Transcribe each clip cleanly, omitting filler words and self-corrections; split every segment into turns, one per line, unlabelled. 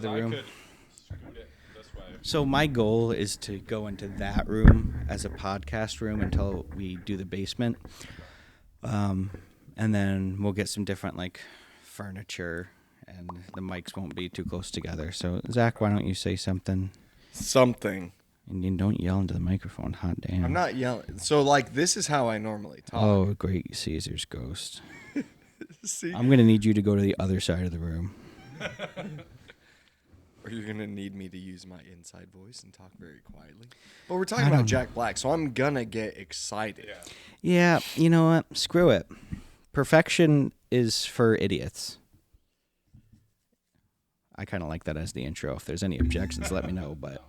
the room.
I could scoot it this way.
So my goal is to go into that room as a podcast room until we do the basement. And then we'll get some different like furniture and the mics won't be too close together. So Zach, why don't you say something?
Something.
And you don't yell into the microphone. Hot damn.
I'm not yelling. So, like, this is how I normally talk.
Oh, great Caesar's ghost.
See?
I'm going to need you to go to the other side of the room.
Or you're going to need me to use my inside voice and talk very quietly. But we're talking about Jack Black, so I'm going to get excited.
Yeah, you know what? Screw it. Perfection is for idiots. I kind of like that as the intro. If there's any objections, let me know. But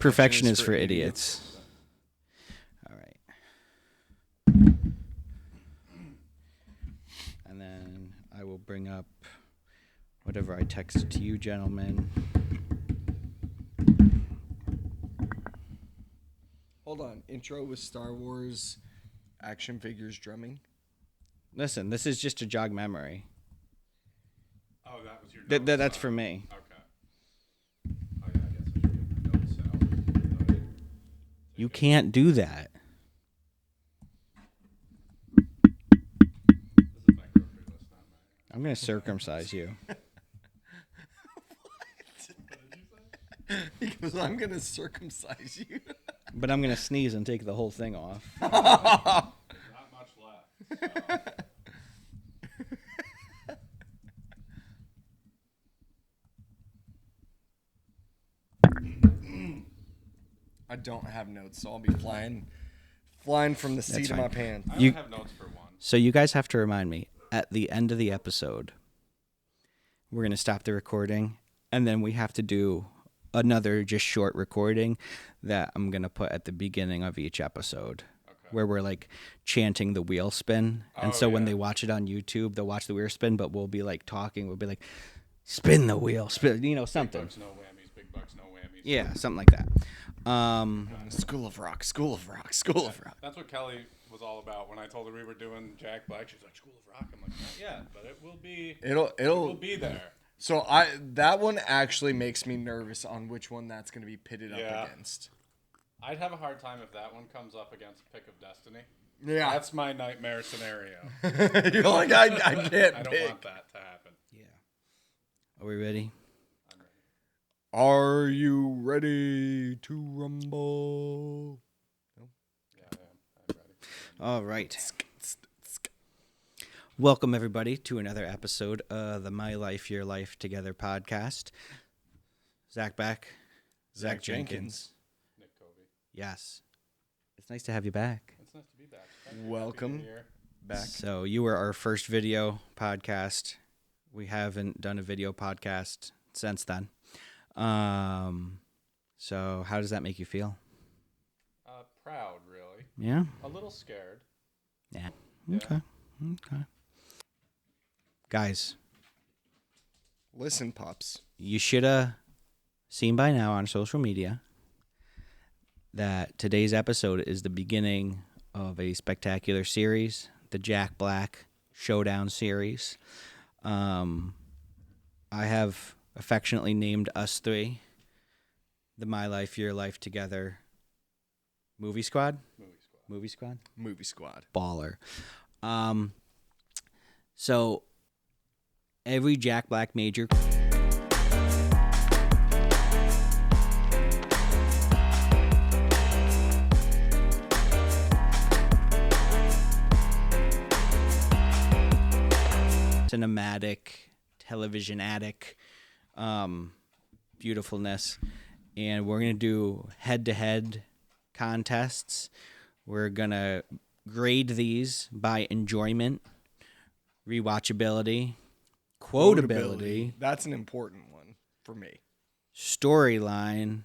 perfection is for idiots. All right. And then I will bring up whatever I texted to you, gentlemen.
Hold on. Intro with Star Wars action figures drumming.
Listen, this is just to jog memory.
Oh, that was your notes.
That's for me.
Okay. Oh, yeah, I guess I should get my notes out.
You can't do that.
This is my grocery list, not mine.
I'm going to circumcise you.
He goes, I'm going to circumcise you.
But I'm going to sneeze and take the whole thing off.
Not much left. So.
I don't have notes, so I'll be flying from the seat of my pants.
I
You-
only have notes for one.
So you guys have to remind me, at the end of the episode, we're going to stop the recording, and then we have to do another just short recording that I'm going to put at the beginning of each episode. Where we're like chanting the wheel spin. And so when they watch it on YouTube, they'll watch the wheel spin, but we'll be like talking. We'll be like, spin the wheel, spin, something.
Big bucks, no whammies. Big bucks, no whammies.
Yeah, something like that.
School of Rock, School of Rock, School of Rock.
That's what Kelly was all about. When I told her we were doing Jack Black, she's like, School of Rock. I'm like, not yet, but it will be. It will be there.
So that one actually makes me nervous on which one that's going to be pitted up against.
I'd have a hard time if that one comes up against Pick of Destiny.
Yeah.
That's my nightmare scenario.
You're like, I can't
I don't
pick.
want that to happen.
Yeah. Are we ready?
I'm ready.
Are you ready to rumble?
Yeah, I am. I'm ready.
All right. Welcome, everybody, to another episode of the My Life, Your Life Together podcast. Zach back. Zach Jenkins.
Nick Covey.
Yes. It's nice to have you back.
It's nice to be back. Thank you.
Welcome
Happy New Year.
back.
So you were our first video podcast. We haven't done a video podcast since then. So how does that make you feel?
Proud, really.
Yeah?
A little scared.
Yeah.
Yeah.
Okay. Guys,
Listen, Pops.
you should have seen by now on social media that today's episode is the beginning of a spectacular series, the Jack Black Showdown series. I have affectionately named us three the My Life, Your Life Together Movie Squad.
Movie squad.
Movie Squad.
Baller. So every Jack Black major cinematic, television attic, beautifulness, and we're gonna do head-to-head contests. We're gonna grade these by enjoyment, rewatchability, quotability,
That's an important one for me.
storyline,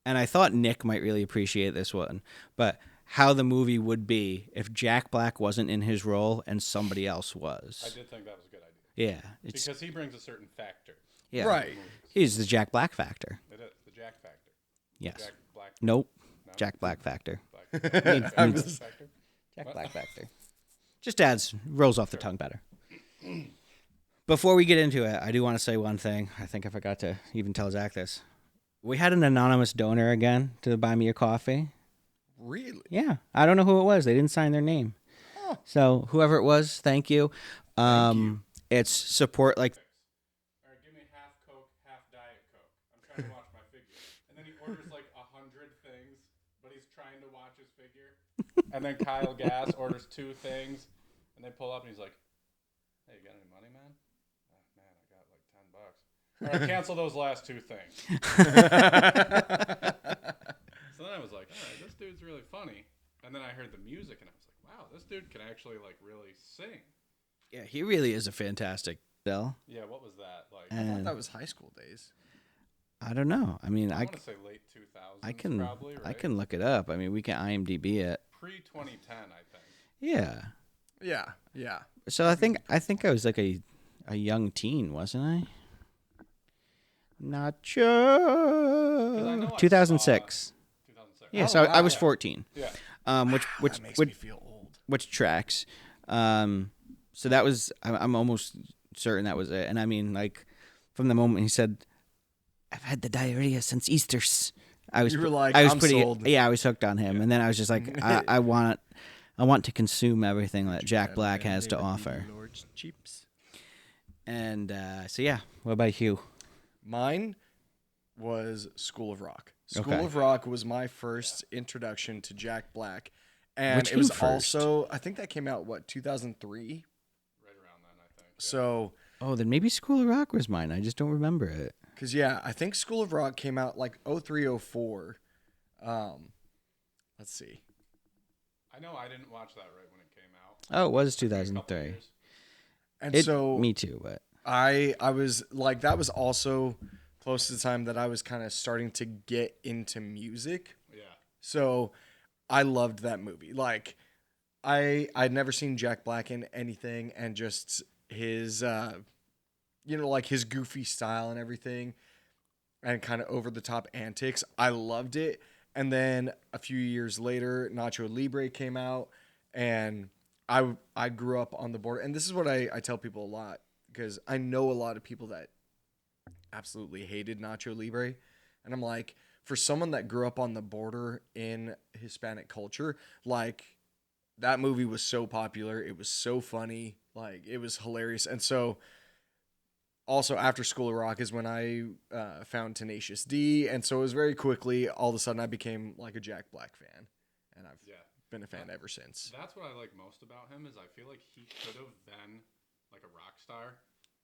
and I thought Nick might really appreciate this one, but how the movie would be if Jack Black wasn't in his role and somebody else was.
I did think that was a good idea.
Yeah, it's
Because he brings a certain factor.
yeah,
Right.
He's the Jack Black factor.
It is the Jack factor.
Yes.
Jack Black.
Nope.
No?
Jack Black factor.
Black.
Means-
I'm
means-
just-
factor.
Jack
What?
Black factor. Just rolls off the tongue better. Before we get into it, I do want to say one thing. I think I forgot to even tell Zach this. We had an anonymous donor again to buy me a coffee.
Really?
Yeah. I don't know who it was. They didn't sign their name. Huh. So whoever it was, thank you.
Thank you.
It's support like...
All right, give me half Coke, half Diet Coke. I'm trying to watch my figure. And then he orders like 100 things, but he's trying to watch his figure. And then Kyle Gass orders 2 things, and they pull up and he's like, "Hey, you got any money, man?" "Oh, man, I got like $10. All right, cancel those last 2 things." So then I was like, all right, this dude's really funny. And then I heard the music, and I was like, wow, this dude can actually like really sing.
Yeah, he really is a fantastic Bill.
Yeah, what was that like?
I thought that was high school days.
I don't know. I mean,
I want to say late 2000s. Probably, right?
I can look it up. I mean, we can IMDb it.
Pre 2010, I think.
Yeah.
Yeah.
So I think I was like a young teen, wasn't I? Not sure. 2006. 2006. Yeah, so I was 14.
Yeah.
Which
makes me feel old.
Which tracks. So that was, I'm almost certain that was it. And I mean, like, from the moment he said, "I've had the diarrhea since Easter's," I was
sold.
Yeah, I was hooked on him. Yeah. And then I was just like, I want to consume everything that Jack Black has to offer.
Lord's cheaps.
And so yeah, what about you?
Mine was School of Rock. School
Okay.
of Rock was my first introduction to Jack Black. And
Which
it was
came first?
also, I think that came out, 2003?
Right around then, I think. Yeah.
So...
Oh, then maybe School of Rock was mine. I just don't remember it.
Because, yeah, I think School of Rock came out like 03, 04. Let's see.
I know I didn't watch that right when it came out.
Oh, it was
A couple
2003.
years.
And so...
Me too, but...
I was like, that was also close to the time that I was kind of starting to get into music.
Yeah.
So I loved that movie. Like I'd never seen Jack Black in anything, and just his, like his goofy style and everything, and kind of over the top antics. I loved it. And then a few years later, Nacho Libre came out, and I grew up on the border. And this is what I tell people a lot, because I know a lot of people that absolutely hated Nacho Libre. And I'm like, for someone that grew up on the border in Hispanic culture, like, that movie was so popular. It was so funny. Like, it was hilarious. And so also after School of Rock is when I found Tenacious D. And so it was very quickly, all of a sudden I became like a Jack Black fan. And I've been a fan ever since.
That's what I like most about him, is I feel like he could have been like a rock star,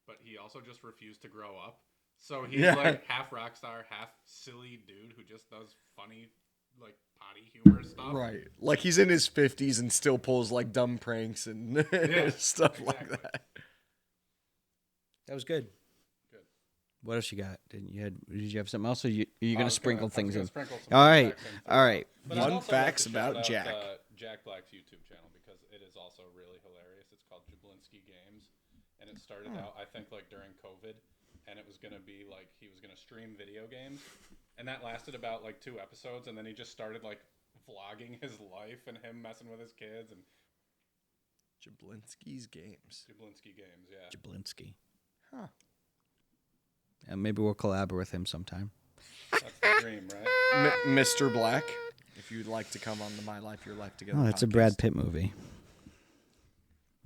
but he also just refused to grow up. So he's like half rock star, half silly dude who just does funny, like, potty humor stuff.
Right. Like, he's in his 50s and still pulls like dumb pranks and stuff like that.
That was good.
Good.
What else you got? Did you have something else, or you going to sprinkle things in?
Sprinkle some
All right.
facts in too.
All right.
But
Fun
I'd also
facts
like to
about
shout
Jack.
out, Jack Black's YouTube channel, because it is also really hilarious. It's called Jablinski Games, and it started out, I think, like during COVID, and it was going to be like he was going to stream video games, and that lasted about like 2 episodes, and then he just started like vlogging his life and him messing with his kids. And
Jablinski's Games.
Jablinski Games, yeah.
Jablinski.
Huh.
And maybe we'll collaborate with him sometime.
That's the dream, right?
Mr. Black, if you'd like to come on the My Life, Your Life Together
Oh, that's a
podcast.
Brad Pitt movie.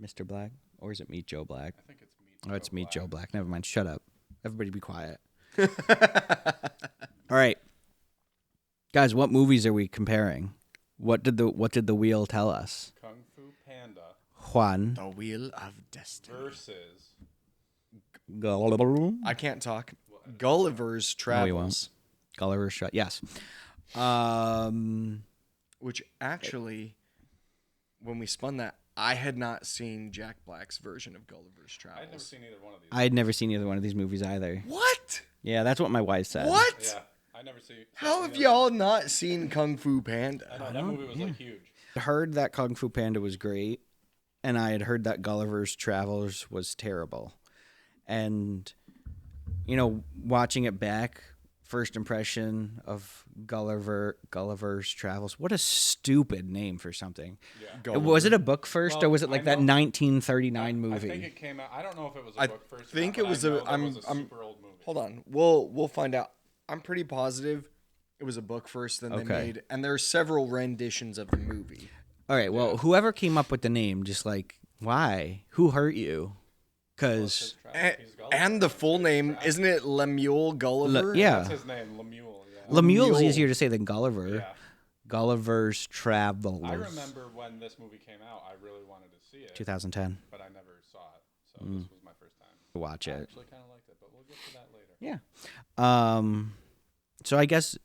Mr. Black? Or is it Meet Joe Black?
I think it's Meet
Oh, it's Meet
Black.
Joe Black. Never mind. Shut up. Everybody be quiet. All right. Guys, what movies are we comparing? What did the wheel tell us?
Kung Fu Panda
Juan.
The Wheel of Destiny.
versus
Gulliver.
I can't talk. Gulliver's Travels.
won't. Gulliver's Shut. Yes.
Which actually, when we spun that, I had not seen Jack Black's version of Gulliver's Travels.
I'd never seen either one of these.
I had never seen either one of these movies either.
What?
Yeah, that's what my wife said.
What?
Yeah, I never see.
How have y'all not seen Kung Fu Panda?
I know that movie was like huge.
I heard that Kung Fu Panda was great, and I had heard that Gulliver's Travels was terrible. And, watching it back first impression of Gulliver's Travels. What a stupid name for something.
Yeah.
Was it a book first, or
Well,
was it like
I
that
know-
1939 movie?
I think it came out. I don't know if it was a
I
book first.
think
or
it
not,
was
but I
a-
know that
I'm-
was a
I'm-
super old movie.
Hold on. We'll find out. I'm pretty positive it was a book first, then they
Okay.
made, and there are several renditions of the movie.
All right. Well, whoever came up with the name, just like, why? Who hurt you? Because
And the full name, isn't it Lemuel Gulliver?
yeah,
That's his name, Lemuel. Yeah.
Lemuel is
Lemuel.
easier to say than Gulliver.
Yeah.
Gulliver's Travels.
I remember when this movie came out, I really wanted to see it,
2010.
but I never saw it. So this was my first time.
Watch
I
it.
actually kind of liked it, but we'll get to that later.
Yeah. So I guess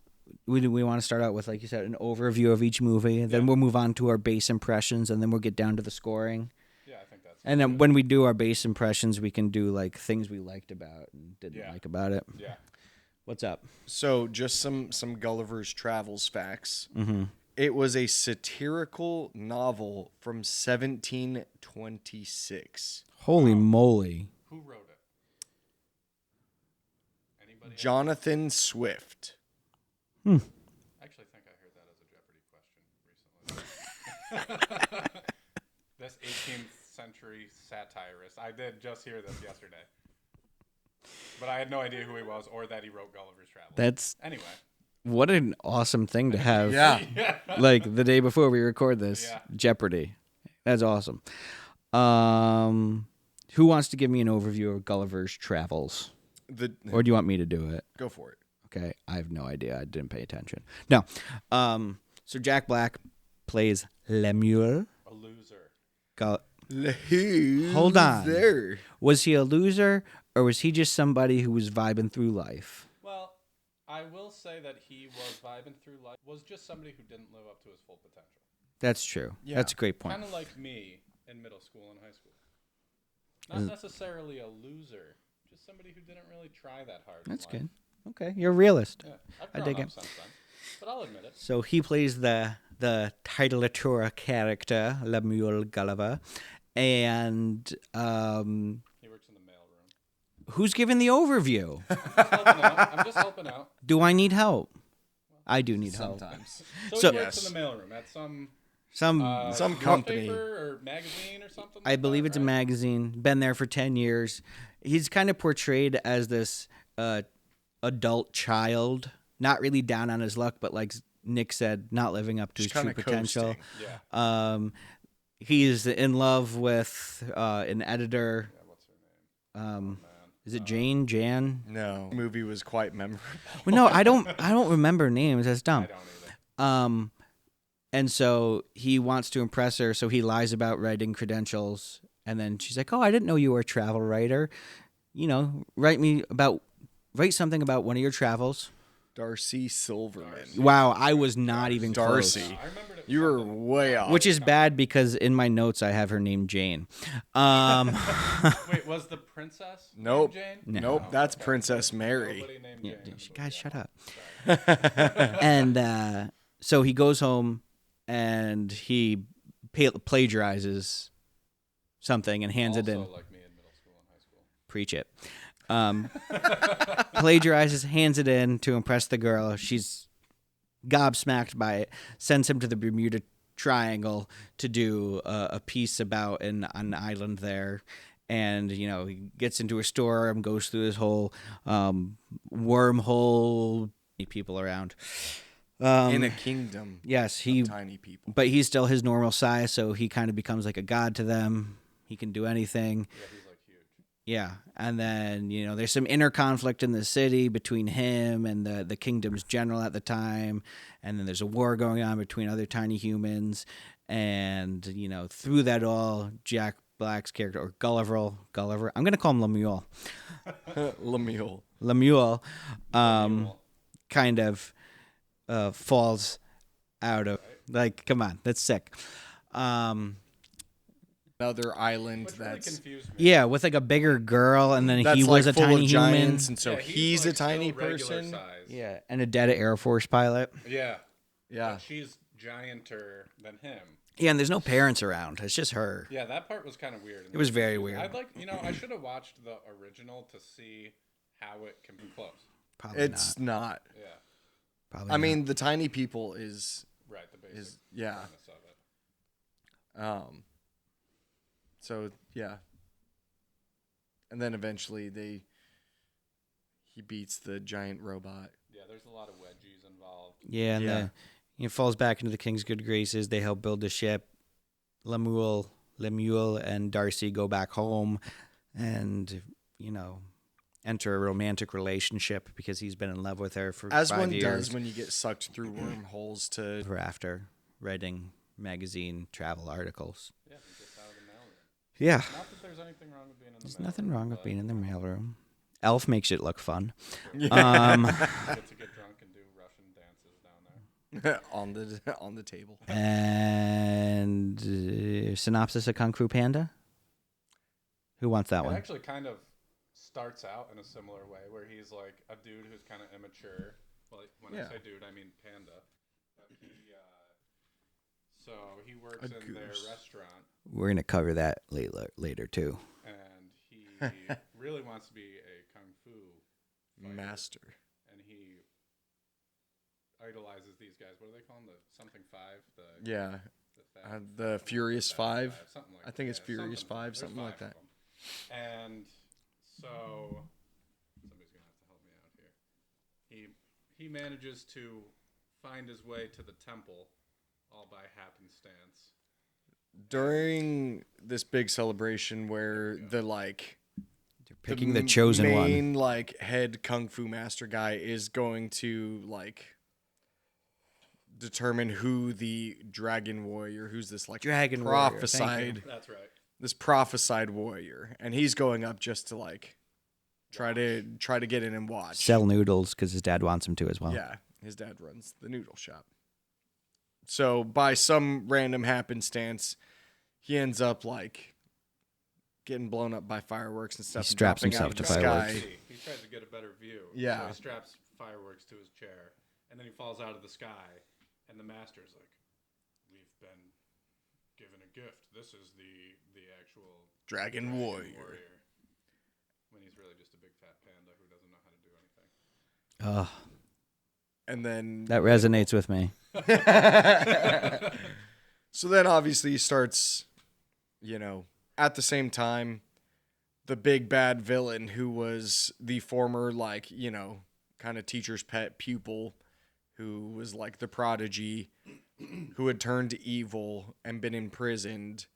we want to start out with, like you said, an overview of each movie. And then we'll move on to our base impressions, and then we'll get down to the scoring.
Yeah, I think that's.
And then when we do our base impressions, we can do like things we liked about and didn't like about it.
Yeah.
What's up?
So just some Gulliver's Travels facts.
Mm-hmm.
It was a satirical novel from 1726.
Holy moly.
Who wrote it? Anybody?
Jonathan Swift.
I actually think I heard that as a Jeopardy question recently. This 18th century satirist. I did just hear this yesterday. But I had no idea who he was or that he wrote Gulliver's Travels.
That's
Anyway.
what an awesome thing to have.
Yeah.
Like the day before we record this.
Yeah.
Jeopardy. That's awesome. Who wants to give me an overview of Gulliver's Travels? Or do you want me to do it?
Go for it.
Okay, I have no idea. I didn't pay attention. No. So Jack Black plays Lemuel.
A loser.
Hold on.
There.
Was he a loser, or was he just somebody who was vibing through life?
Well, I will say that he was vibing through life. Was just somebody who didn't live up to his full potential.
That's true.
Yeah.
That's a great point.
Kind of like me in middle school and high school. Not necessarily a loser. Just somebody who didn't really try that hard.
That's
in life.
good. Okay, you're a realist.
Yeah, I've
I
grown
dig
up
it.
since then. But I'll admit it.
So he plays the titulatura character, Lemuel Gulliver. And
He works in the mailroom.
who's giving the overview?
I'm just helping out.
Do I need help? I do need help.
Sometimes.
So, he
Yes.
works in the mailroom at some
Some company.
newspaper or magazine or something.
I
like
believe
that,
it's a
right?
magazine. Been there for 10 years. He's kind of portrayed as this adult child, not really down on his luck, but like Nick said, not living up to
Just
his true
kinda
potential.
coasting.
Yeah.
He's in love with an editor.
Yeah, what's her name?
Um, is it Jane? Jan?
No. The movie was quite memorable.
Well, no, I don't remember names. That's dumb.
I don't either.
And so he wants to impress her, so he lies about writing credentials. And then she's like, "Oh, I didn't know you were a travel writer. You know, write something about one of your travels."
Darcy Silverman.
Wow, I was not even
Darcy.
close.
I remembered it.
You were way off.
Which is bad because in my notes I have her name Jane.
Wait, was the princess named
Nope.
Jane?
No.
Nope, that's Princess Mary.
Nobody named
Yeah,
Jane. in the
guys,
movie.
shut up. And so he goes home and he plagiarizes something and hands it in.
Also like me in middle school and high school.
Preach it. Plagiarizes, hands it in to impress the girl. She's gobsmacked by it. Sends him to the Bermuda Triangle to do a piece about an island there. And, you know, he gets into a storm, goes through this whole wormhole, people around.
In a kingdom
Yes,
of tiny people.
but he's still his normal size, so he kind of becomes like a god to them. He can do anything.
Yeah, he's like huge.
Yeah, and then, you know, there's some inner conflict in the city between him and the kingdom's general at the time, and then there's a war going on between other tiny humans, and, you know, through that all, Jack Black's character, or Gulliver, I'm going to call him Lemuel.
Lemuel.
Lemuel,
Cool.
kind of falls out of, like, come on, that's sick.
Another island
Which really
that's
confused me.
Yeah, with like a bigger girl, and then he was
like
a
full
tiny
of
human.
giants, and so
Yeah,
he's
like
a tiny
still regular
person.
size.
Yeah, and a dead Air Force pilot.
Yeah.
Yeah.
But she's gianter than him.
Yeah, and there's no parents around. It's just her.
Yeah, that part was kind of weird.
It was very weird.
I'd like, I should have watched the original to see how it can be close.
Probably
It's not.
Yeah.
Probably
I
not.
mean, the tiny people is
Right. The basic
yeah.
premise of it.
So yeah. And then eventually he beats the giant robot.
Yeah, there's a lot of wedgies involved.
Yeah, and he falls back into the king's good graces. They help build the ship. Lemuel and Darcy go back home and, enter a romantic relationship because he's been in love with her for
As
5
one
years.
does when you get sucked through wormholes to
Ever after writing magazine travel articles.
Yeah, he gets out of the mailroom.
Yeah.
Not that there's anything wrong with being in the
There's
mailroom.
nothing wrong with
but
being in the mailroom. Elf makes it look fun.
You get to get drunk and do Russian dances down there.
on the table.
And synopsis of Kung Fu Panda? Who wants that
It
one?
actually kind of starts out in a similar way where he's like a dude who's kind of immature. Well, when I say dude, I mean Panda. But so he works in their restaurant.
We're going to cover that later too.
And he really wants to be a kung fu fighter,
Master.
and he idolizes these guys. What do they call them? The something five?
The Furious Five.
Something like
I think it's
that.
Furious
Something.
Five,
There's
something like
5
that.
of them. And so somebody's gonna have to help me out here. He manages to find his way to the temple, all by happenstance.
During this big celebration where
They're picking the chosen
main,
one.
Head kung fu master guy is going to determine who the dragon warrior, who's this
Dragon warrior, thank you.
prophesied.
That's right.
This prophesied warrior, and he's going up just to try to get in and watch.
Sell noodles because his dad wants him to as well.
Yeah, his dad runs the noodle shop. So by some random happenstance, he ends up getting blown up by fireworks and stuff.
He straps
dropping
himself
out of
to
the
fireworks.
sky.
He tries to get a better view.
Yeah.
So he straps fireworks to his chair, and then he falls out of the sky, and the master's like, "We've been given a gift. This is the actual
Dragon warrior."
When he's really just a big fat panda who doesn't know how to do anything.
And then
That resonates with me.
So then obviously he starts, at the same time, the big bad villain who was the former, kind of teacher's pet pupil, who was the prodigy, who had turned evil and been imprisoned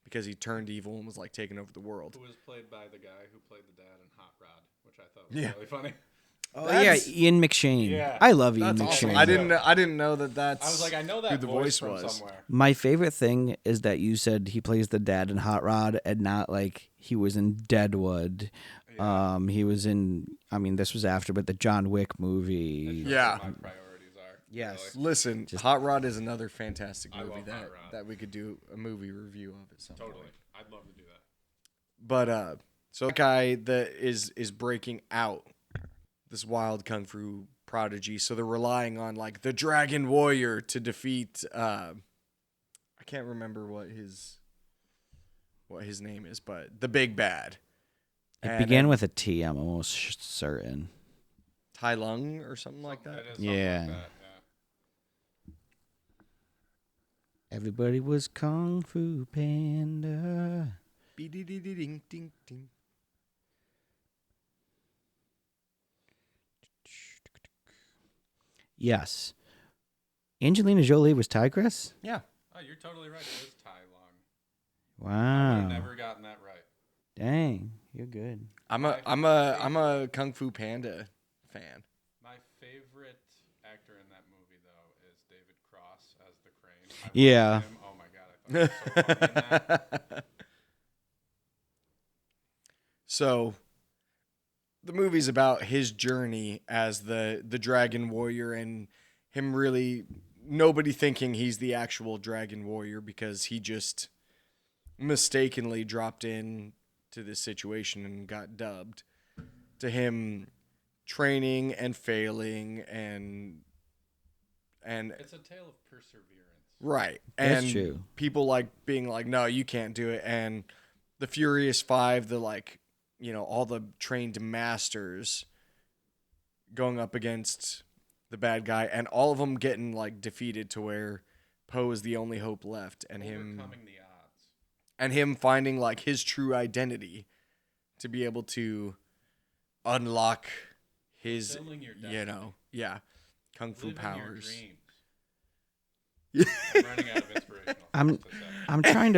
because he turned evil and was taking over the world.
Who was played by the guy who played the dad in Hot Rod, which I thought was really funny.
Oh yeah, Ian McShane.
Yeah.
I love Ian
That's
McShane.
awesome. I didn't know that that's
I was like, I know that
who the voice
from
was.
somewhere.
My favorite thing is that you said he plays the dad in Hot Rod and not he was in Deadwood.
Yeah.
He was in, this was after, but the John Wick movie.
That's
Yeah.
what my priorities are.
Yes.
Really.
Listen, Hot Rod is another fantastic
I
movie
love Hot Rod.
that we could do a movie review of at some
Totally.
point.
I'd love to do that.
But so the guy that is breaking out, this wild kung fu prodigy, so they're relying on the dragon warrior to defeat I can't remember what his name is, but the big bad.
It began with a T, I'm almost certain.
Tai Lung or something like that.
It is something
Yeah.
like that, yeah.
Everybody was Kung Fu Panda.
Ding ding ding.
Yes. Angelina Jolie was Tigress?
Yeah.
Oh, you're totally right. It is Tai Lung. I would
Wow.
have never gotten that right.
Dang, you're good.
I'm a Kung Fu Panda fan.
My favorite actor in that movie, though, is David Cross as the crane. I
Yeah.
loved him. Oh, my God. I thought he was so funny in that.
So the movie's about his journey as the dragon warrior and him really nobody thinking he's the actual dragon warrior because he just mistakenly dropped in to this situation and got dubbed, to him training and failing and
It's a tale of perseverance.
right.
That's
And
true.
people being no, you can't do it. And the Furious Five, the all the trained masters going up against the bad guy, and all of them getting like defeated to where Poe is the only hope left, and
Overcoming the odds.
him finding like his true identity to be able to unlock his,
Fulfilling your
you know, kung fu
Living
powers.
your dreams. I'm running out of inspirational.
I'm trying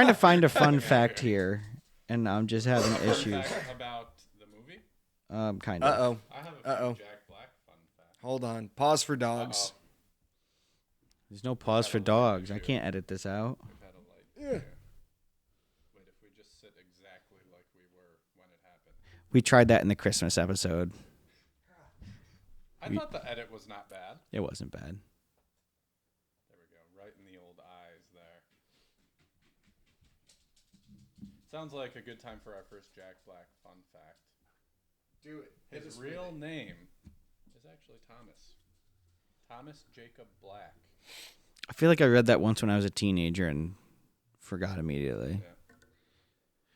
to find a fun fact here, and I'm just having issues.
Fact about the movie?
Kind of.
I have a few Jack Black fun facts.
Hold on. Pause for dogs.
There's no pause for dogs. I can't edit this out.
We've had a light. Yeah. Wait, if we just sit exactly like we were when it happened.
We tried that in the Christmas episode.
I thought the edit was not bad.
It wasn't bad.
There we go. Right in the old eyes there. Sounds like a good time for our first Jack Black fun fact.
Do it.
His real name is actually Thomas. Thomas Jacob Black.
I feel like I read that once when I was a teenager and forgot immediately.
Yeah.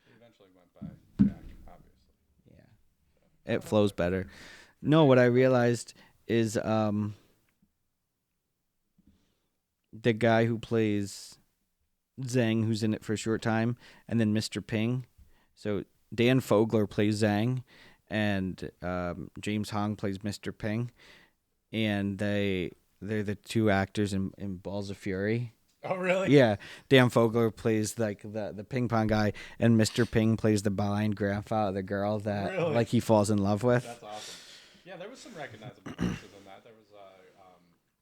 He eventually went by Jack, obviously.
Yeah. It flows better. No, what I realized is the guy who plays Zhang, who's in it for a short time, and then Mr. Ping. So Dan Fogler plays Zhang, and James Hong plays Mr. Ping, and they're the two actors in Balls of Fury.
Oh, really?
Yeah, Dan Fogler plays like the ping pong guy, and Mr. Ping plays the blind grandfather, the girl that like he falls in love with.
That's awesome. Yeah, there was some recognizable faces in that. There was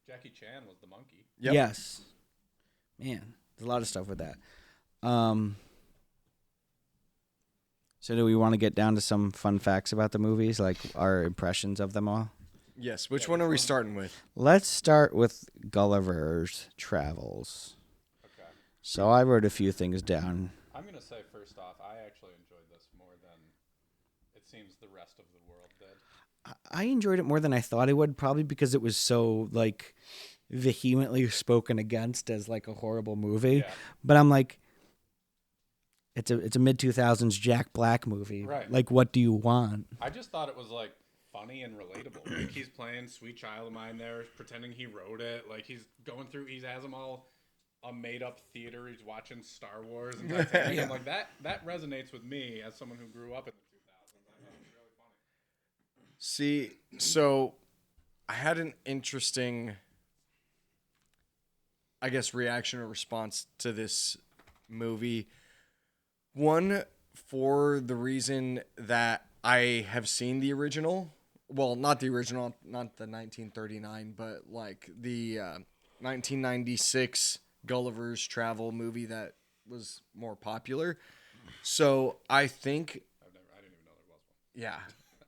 Jackie Chan was the monkey.
Yep.
Yes, man, there's a lot of stuff with that. So do we want to get down to some fun facts about the movies, like our impressions of them all?
Yes. Which one are we starting with?
Let's start with Gulliver's Travels.
Okay.
So I wrote a few things down.
I'm going to say first off, I actually enjoyed this more than it seems the rest of the world did.
I enjoyed it more than I thought I would, probably because it was so like vehemently spoken against as like a horrible movie.
Yeah.
But I'm like, it's a mid 2000s Jack Black movie.
Right.
Like, what do you want?
I just thought it was like funny and relatable. Like he's playing Sweet Child of Mine there, pretending he wrote it. Like he has them all a made up theater. He's watching Star Wars and Titanic. I'm like that resonates with me as someone who grew up in the 2000s. I thought it was really funny.
See, so I had an interesting, I guess, reaction or response to this movie. One, for the reason that I have seen the original. Well, not the original, not the 1939, but like the 1996 Gulliver's Travel movie that was more popular. So I think,
I didn't even know there was one.
yeah.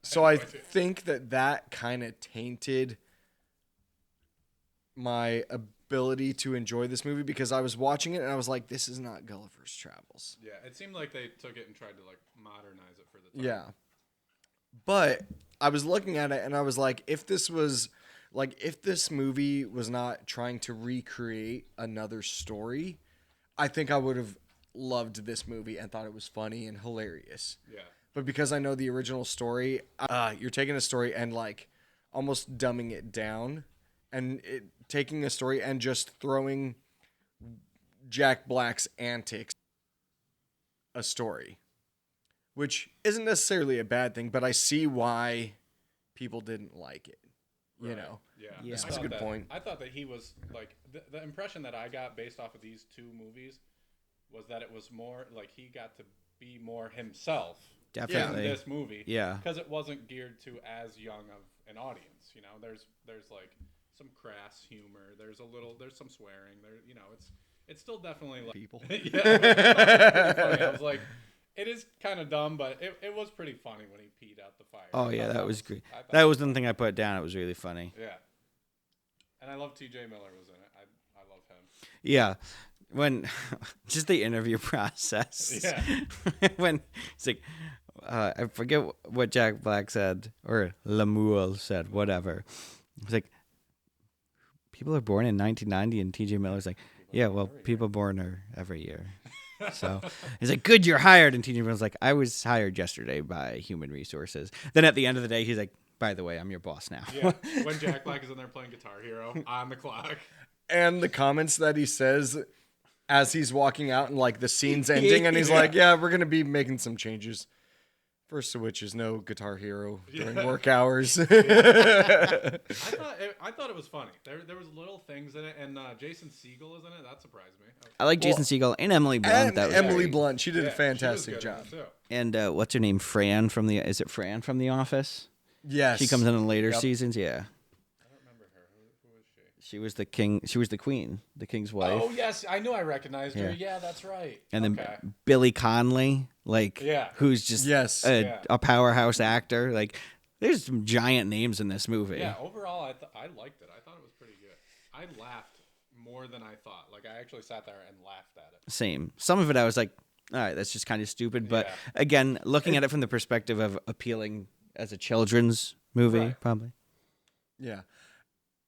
So I think that kind of tainted my ability to enjoy this movie because I was watching it and I was like, this is not Gulliver's Travels.
Yeah, it seemed like they took it and tried to like modernize it for the time.
Yeah. But I was looking at it and I was like, if this movie was not trying to recreate another story, I think I would have loved this movie and thought it was funny and hilarious.
Yeah.
But because I know the original story, you're taking a story and like almost dumbing it down and taking a story and just throwing Jack Black's antics a story, which isn't necessarily a bad thing, but I see why people didn't like it. You know?
Yeah.
That's a good point.
I thought that he was like the impression that I got based off of these two movies was that it was more like he got to be more himself.
Definitely.
In this movie.
Yeah.
Because it wasn't geared to as young of an audience. You know, there's like some crass humor. There's some swearing. It's still definitely like
People.
Yeah. It was funny. I was like, it is kind of dumb, but it was pretty funny when he peed out the fire.
Oh yeah, that was great. That was the thing I put down. It was really funny.
Yeah. And I love T.J. Miller was in it. I love him.
Yeah. When just the interview process.
Yeah.
When it's like, I forget what Jack Black said or Lemuel said, whatever. It's like, people are born in 1990, and T.J. Miller's like, yeah, well, people born are every year. So he's like, good, you're hired. And T.J. Miller's like, I was hired yesterday by Human Resources. Then at the end of the day, he's like, By the way, I'm your boss now.
Yeah, when Jack Black is in there playing Guitar Hero on the clock.
And the comments that he says as he's walking out and like the scene's ending, and he's like, "Yeah, we're gonna be making some changes. First of which is no Guitar Hero during work hours."
I thought it was funny. There was little things in it, and Jason Segel is in it. That surprised me.
I like Jason Segel and Emily Blunt.
And
That was
Emily
great.
Blunt, she did a
Yeah, she was
fantastic
good in
job.
it, too.
And what's her name? Fran from the. Is it Fran from The Office?
Yes,
She comes in later
Yep.
seasons. Yeah.
I don't remember her. Who was she?
She was the king. She was the queen, the king's wife.
Oh yes, I knew I recognized her.
Yeah.
Yeah, that's right.
And then
Okay.
Billy Connolly, like,
Yeah.
who's just
Yes.
a powerhouse actor. Like, there's some giant names in this movie.
Yeah, overall, I liked it. I thought it was pretty good. I laughed more than I thought. Like, I actually sat there and laughed at it.
Same. Some of it I was like, all right, that's just kind of stupid. But
Yeah.
again, looking at it from the perspective of appealing as a children's movie,
Right.
probably.
Yeah.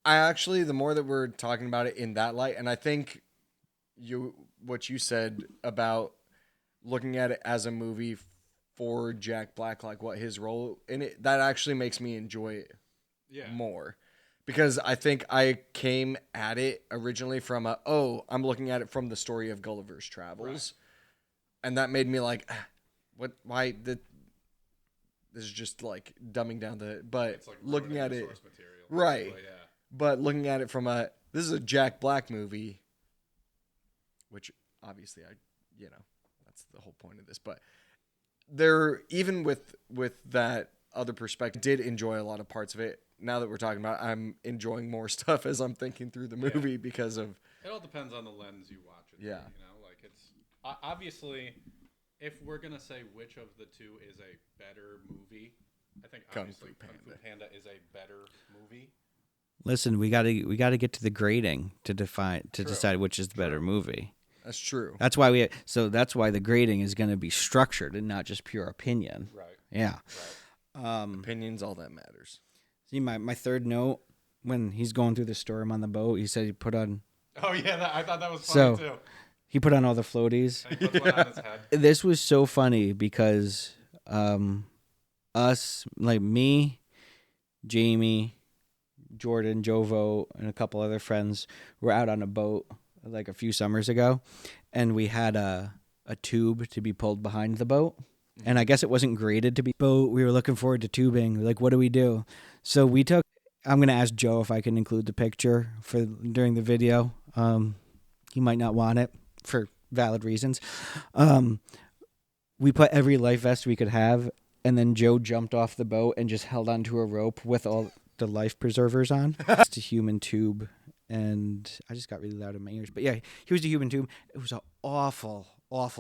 I actually, the more that we're talking about it in that light, and I think what you said about looking at it as a movie for Jack Black, like what his role in it, that actually makes me enjoy it
Yeah.
more. Because I think I came at it originally from I'm looking at it from the story of Gulliver's Travels. And that made me like, this is just like dumbing down but
It's like
looking
ruining
at
the
it,
source material.
right.
But yeah.
But looking at it from this is a Jack Black movie, which obviously that's the whole point of this. But there, even with that other perspective, did enjoy a lot of parts of it. Now that we're talking about it, I'm enjoying more stuff as I'm thinking through the movie because of,
It all depends on the lens you watch it.
Yeah.
Through, like it's obviously, if we're gonna say which of the two is a better movie, I think
Kung
obviously
Fu
Kung Fu
Panda.
Panda is a better movie.
Listen, we gotta get to the grading to decide which is the better movie.
that's true.
That's why that's why the grading is going to be structured and not just pure opinion.
Right.
Yeah.
Right.
Opinions, all that matters.
See, my third note, when he's going through the storm on the boat, he said he put on
Oh yeah, I thought that was funny too.
all the floaties.
And he puts one on his head.
This was so funny because us, like me, Jamie, Jordan, Jovo, and a couple other friends were out on a boat like a few summers ago, and we had a tube to be pulled behind the boat. And I guess it wasn't graded to be boat. We were looking forward to tubing. Like, what do we do? So I'm going to ask Joe if I can include the picture during the video. He might not want it for valid reasons. We put every life vest we could have, and then Joe jumped off the boat and just held onto a rope with all the life preservers on. It's a human tube, and I just got really loud in my ears. But yeah, he was a human tube. It was an awful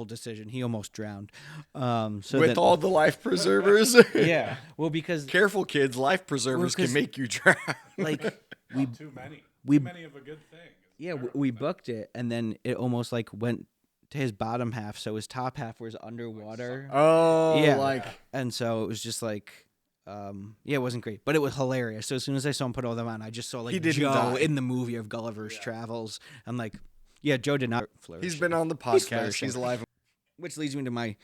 decision. He almost drowned.
With all the life preservers.
yeah, well, because
Careful, kids. Life preservers can make you drown.
like
Too many.
we-
Too many of a good thing. It's
yeah,
terrible.
we booked it, and then it almost like went to his bottom half, so his top half was underwater.
Oh,
Yeah.
like
And so it was just like, it wasn't great, but it was hilarious. So as soon as I saw him put all them on, I just saw
He
like
didn't
Joe
die.
in the movie of Gulliver's Travels. I'm like, yeah, Joe did not flourish.
he's been on the
He's
podcast.
flourishing.
He's alive.
Which leads me to my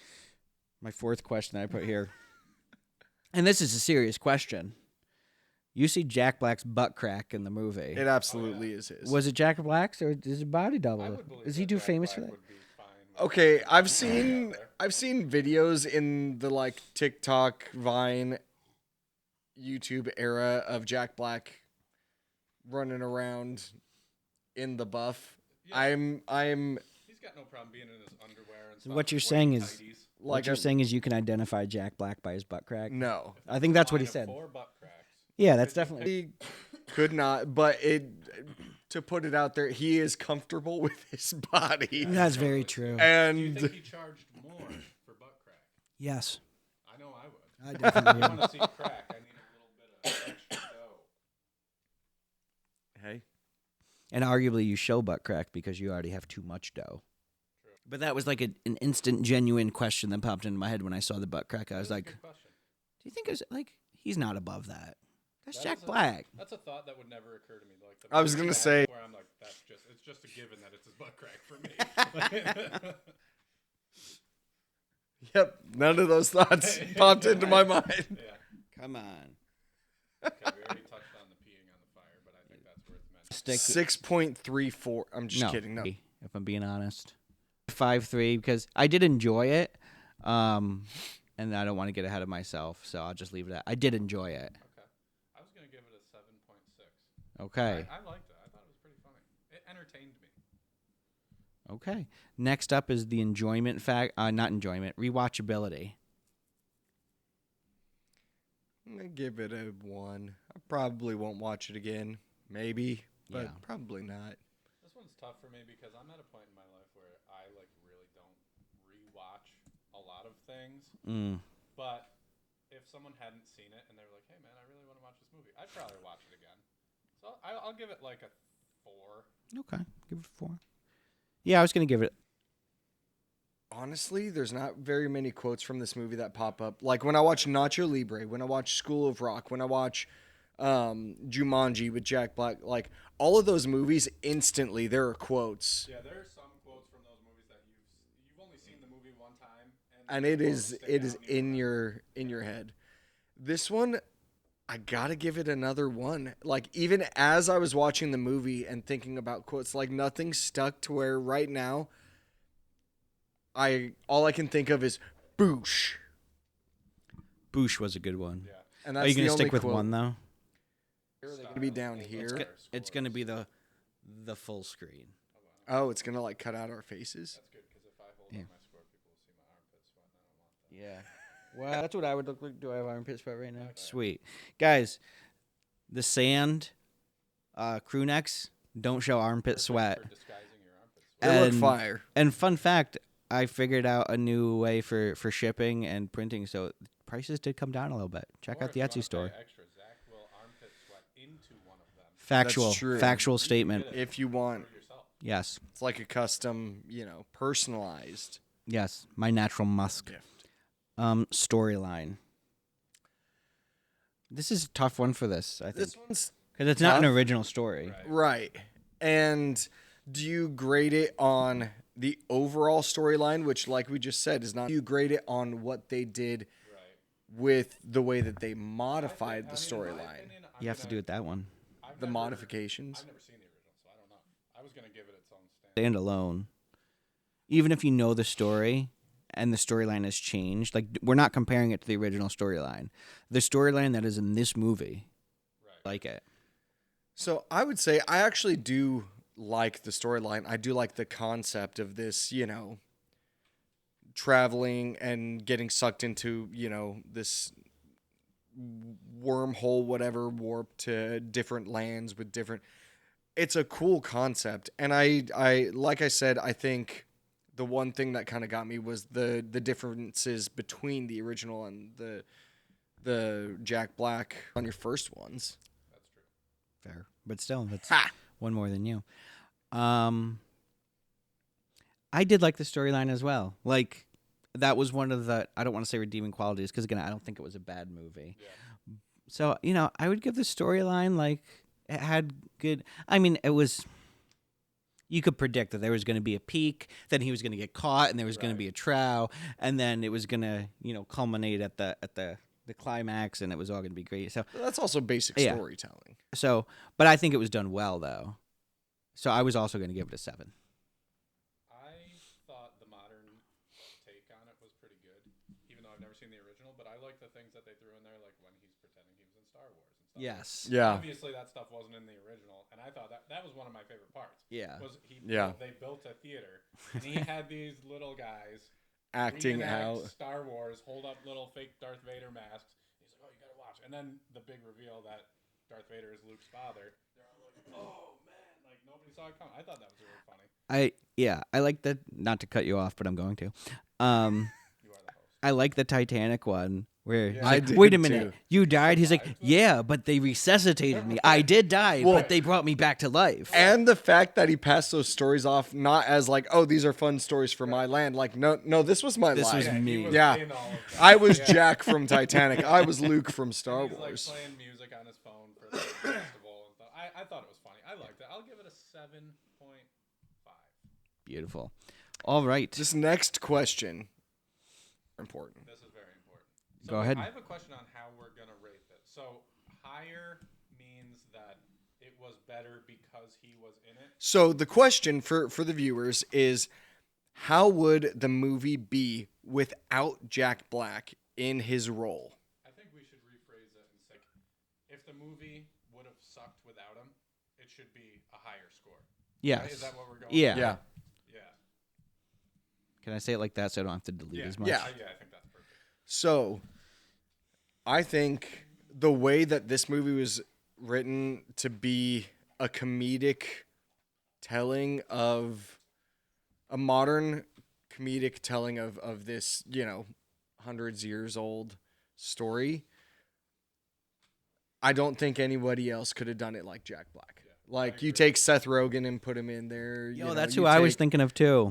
fourth question that I put here. And this is a serious question. You see Jack Black's butt crack in the movie.
It absolutely is his.
Was it Jack Black's or is it body
I
double?
would believe
Is he
that
too
Jack
famous
Black
for that?
would be fine with
Okay,
it.
I've
Out
seen
there.
videos in the like TikTok, Vine, YouTube era of Jack Black running around in the buff.
Yeah.
I'm
He's got no problem being in his underwear and
So
stuff.
what you're
wearing
saying is-
tighties.
What
like
you're
a-
saying is you can identify Jack Black by his butt crack?
no.
I think that's what he
Line of
said.
4 butt cracks.
Yeah, that's definitely.
He could not, but to put it out there, he is comfortable with his body.
That's very true.
Do you
And
think he charged more for butt crack?
Yes.
I know I would.
I
If
definitely
I want to see crack, I need a little bit of extra dough.
hey,
And arguably you show butt crack because you already have too much dough.
True.
But that was like an instant, genuine question that popped into my head when I saw the butt crack. I was
That's a
like,
good question.
do you think it's like he's not above that? That's
That
Jack
is
Black.
That's a thought that would never occur to me. Like
I was gonna say-
where I'm like, it's just a given that it's his butt crack for me.
yep, none of those thoughts popped into my mind.
Yeah.
Come on.
Okay, we already touched on the peeing on the fire, but I think that's worth mentioning.
Stick
6.34. I'm just
no,
kidding. No.
if I'm being honest. 5.3 because I did enjoy it, and I don't want to get ahead of myself, so I'll just leave it at. I did enjoy it.
Okay. I was gonna give it a 7.6.
Okay.
I liked it. I thought it was pretty funny. It entertained me.
Okay. Next up is the enjoyment not enjoyment, rewatchability.
I'm going to give it a 1. I probably won't watch it again. Maybe, but
Yeah.
probably not.
This one's tough for me because I'm at a point in my life where I like really don't rewatch a lot of things. But if someone hadn't seen it and they were like, "Hey man, I really want to watch this movie," I'd probably watch it again. So I'll give it like a 4.
Okay. Give it a 4. Yeah, I was going to give it.
Honestly, there's not very many quotes from this movie that pop up. Like when I watch Nacho Libre, when I watch School of Rock, when I watch Jumanji with Jack Black, like all of those movies, instantly there are quotes.
Yeah, there are some quotes from those movies that you've only seen the movie one time,
And it is in your head. This one, I gotta give it another 1. Like even as I was watching the movie and thinking about quotes, like nothing stuck to where right now all I can think of is boosh.
Boosh was a good one.
Yeah.
And
Are
that's
you going
the
to
only
stick with
quote.
1 though?
Are they gonna be down here?
It's going to be the full screen.
Oh, it's gonna like cut out our faces.
That's good because if I hold up my score, people will see my armpits sweat, and I don't want that.
Yeah. Well, that's what I would look like. Do I have armpit sweat right now? Sweet. Guys, the sand crew necks don't show armpit sweat.
For disguising your armpits.
They look
And-
fire.
And fun fact, I figured out a new way for shipping and printing, so prices did come down a little bit. Check
Or
out
if
the
you
Etsy
wanna
store.
pay extra, Zach will armpit sweat into one of them
Factual.
true.
Factual statement.
If you want,
for yourself.
Yes.
it's like a custom, personalized
Yes. My natural musk.
gift.
Storyline. This is a tough one for this, I think.
This one's
Because it's not an
tough.
original story.
right. And do you grade it on the overall storyline, which, like we just said, is not? Do you grade it on what they did
Right.
with the way that they modified the
In my
storyline,
opinion,
You have to do it that one.
I've
the
never-
modifications?
I've never seen the original, so I don't know. I was gonna give it its own stand.
Standalone. Even if you know the story and the storyline has changed, like we're not comparing it to the original storyline. The storyline that is in this movie,
Right.
like it.
So I would say I actually do like the storyline. I do like the concept of this, traveling and getting sucked into, this wormhole, whatever, warp to different lands with different. It's a cool concept, and I like I said, I think the one thing that kind of got me was the differences between the original and the Jack Black on your first ones.
That's true.
Fair. But still, that's
Ha!
one more than you. I did like the storyline as well. Like, that was one of the, I don't want to say redeeming qualities, because again, I don't think it was a bad movie.
Yeah.
So, I would give the storyline, like, it had good, I mean, it was, you could predict that there was going to be a peak, then he was going to get caught, and there was going to be a trow, and then it was going to, culminate at the climax, and it was all going to be great. So,
That's also basic
Yeah.
storytelling.
but I think it was done well, though. So I was also going to give it a 7.
I thought the modern take on it was pretty good, even though I've never seen the original. But I like the things that they threw in there, like when he's pretending he was in Star Wars and stuff.
Yes.
Yeah.
Obviously, that stuff wasn't in the original, and I thought that was one of my favorite parts.
Yeah.
They built a theater, and he had these little guys
Acting
reenact
out.
Star Wars, hold up little fake Darth Vader masks. He's like, "Oh, you gotta watch!" And then the big reveal that Darth Vader is Luke's father. They're all like, "Oh man!" Like nobody saw it coming. I thought that was really funny.
I like that, not to cut you off, but I'm going to.
You are the host.
I like the Titanic one where he's
I
like,
did
wait a minute,
too.
you died? He's like, yeah, but they resuscitated me. I did die,
Well-
but they brought me back to life.
And the fact that he passed those stories off not as like, oh, these are fun stories from my land. Like, no, this was my
This
life.
was
Yeah, he
me.
was
Yeah.
in all of that.
I was
Yeah.
Jack from Titanic. I was Luke from Star
And he's
Wars.
like playing music on his phone for the festival and stuff. I thought it was funny. I liked it. I'll give it a 7.5.
Beautiful. All right.
This next question, important.
This is very important. So
Go ahead.
I have a question on how we're gonna rate this. So higher means that it was better because he was in it.
So the question for the viewers is, how would the movie be without Jack Black in his role?
I think we should rephrase it and say, if the movie would have sucked without him, it should be a higher score.
Yes.
Right? Is that what we're going
Yeah.
with?
Yeah.
Yeah.
Can I say it like that so I don't have to delete as much?
Yeah.
I think that's perfect.
So I think the way that this movie was written to be a comedic telling of a modern comedic telling of this, hundreds years old story. I don't think anybody else could have done it like Jack Black. Like, you take Seth Rogen and put him in there.
Yo, that's who I was thinking of too.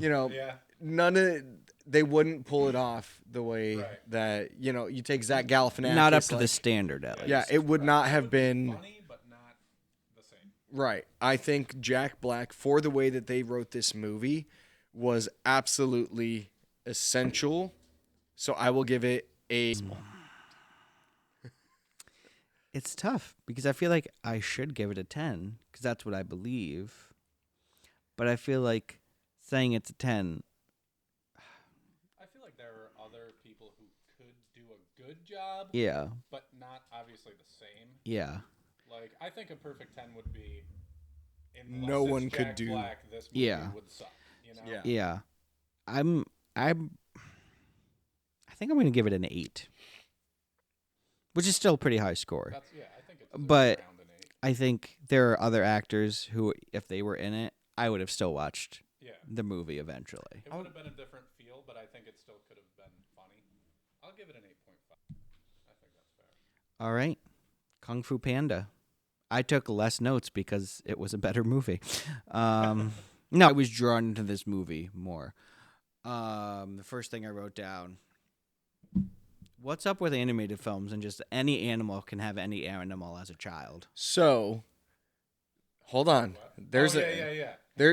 They wouldn't pull it off the way
Right.
that, you take Zach Galifianakis.
Not up to the standard, at least.
Yeah, it would not have been.
Funny, but not the same.
Right. I think Jack Black, for the way that they wrote this movie, was absolutely essential. So I will give it a small.
It's tough because I feel like I should give it a 10 because that's what I believe. But I feel like saying it's a 10.
I feel like there are other people who could do a good job,
Yeah.
but not obviously the same.
Yeah.
Like, I think a perfect 10 would be, unless
No
it's
one could
Jack
do-
Black, this movie
Yeah.
would suck.
Yeah.
Yeah. I think I'm going to give it an 8. Which is still a pretty high score.
I think it's
But
around an 8.
I think there are other actors who, if they were in it, I would have still watched
Yeah.
the movie eventually.
It would have been a different feel, but I think it still could have been funny. I'll give it an 8.5. I think that's fair.
All right. Kung Fu Panda. I took less notes because it was a better movie. No, I was drawn into this movie more. The first thing I wrote down, what's up with animated films and just any animal can have any animal as a child?
So, hold on.
What?
There's
yeah.
There.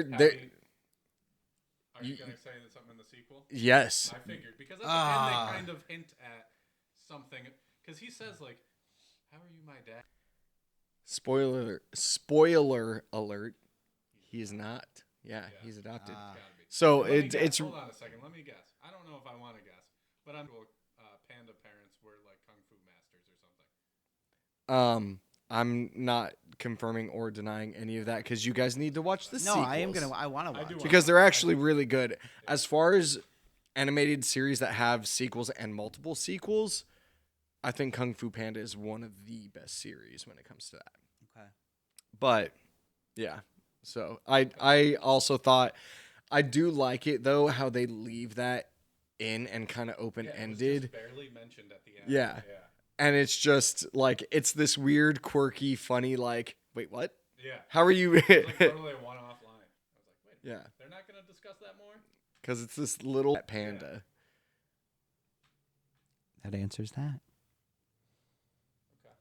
Are you going to say something in the sequel?
Yes.
I figured. Because at the end, they kind of hint at something. Because he says, like, how are you my dad?
Spoiler alert. He is not. Yeah, he's adopted.
Gotta be.
So
Let me
it's
guess. Hold on a second. Let me guess. I don't know if I want to guess. But panda parents were, like, kung fu masters or something.
I'm not confirming or denying any of that because you guys need to watch the sequels.
I want to watch
do
it.
Because they're actually really good. As far as animated series that have sequels and multiple sequels, I think Kung Fu Panda is one of the best series when it comes to that.
Okay.
But yeah, so I also thought I do like it though how they leave that in and kind of open
It was
ended.
just barely mentioned at the end.
Yeah. And it's just like it's this weird, quirky, funny. Like, wait, what?
Yeah.
How are you?
It was like totally a one-off line. I was like, wait,
Yeah,
they're not going to discuss that more?
because it's this little panda.
That answers that.
Okay.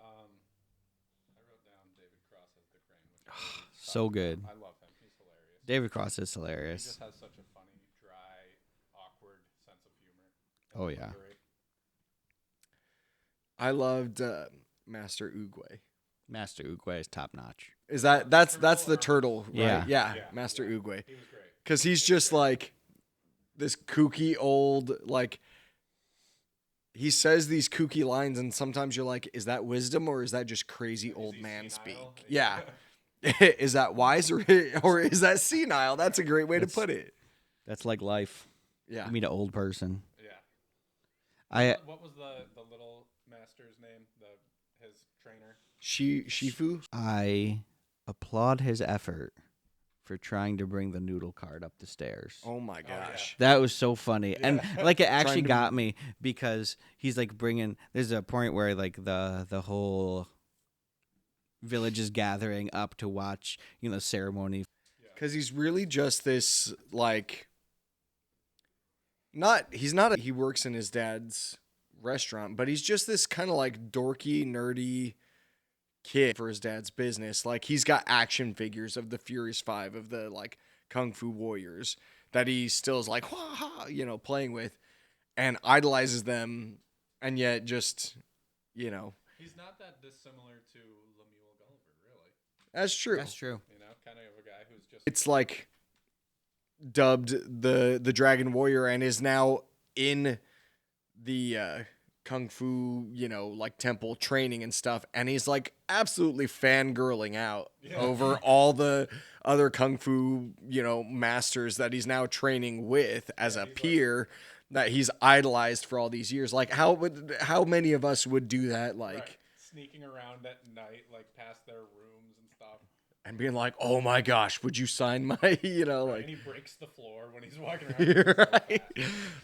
I wrote down David Cross as the crane. Which I already
So
talked
good.
about. I love him. He's hilarious.
David Cross is
He
hilarious.
just has such a funny, dry, awkward sense of humor.
Oh, yeah.
Delivery.
I loved Master Oogway.
Master Oogway is top notch.
Is that's the turtle? Right?
Yeah.
Yeah, Master Oogway.
He was great.
Because he's just like this kooky old like. He says these kooky lines, and sometimes you're like, "Is that wisdom or is that just crazy old
he
man
senile?
speak?" Yeah. Is that wise or is that senile? That's a great way to put it.
That's like life.
Yeah.
You meet an old person.
Yeah. What was the little master's name? His trainer?
Shifu.
I applaud his effort for trying to bring the noodle cart up the stairs.
Oh my gosh.
That was so funny. And like it actually
Trying to-
got me because he's like bringing there's a point where like the whole village is gathering up to watch, ceremony.
Because he's really just this like. He works in his dad's restaurant, but he's just this kind of like dorky, nerdy kid for his dad's business. Like he's got action figures of the Furious Five of the like Kung Fu Warriors that he still is like, "Wah, ha," playing with and idolizes them. And yet just,
He He's not that dissimilar to Lemuel Gulliver, really.
That's true.
That's true.
You know, kind of a guy who's just.
It's like dubbed the Dragon Warrior and is now in the kung fu, like temple training and stuff, and he's like absolutely fangirling out over all the other kung fu, masters that he's now training with as a peer that he's idolized for all these years. Like how many of us would do that? Like
right. Sneaking around at night, like past their rooms and stuff.
And being like, oh my gosh, would you sign my, like.
And he breaks the floor when he's walking around.
Right?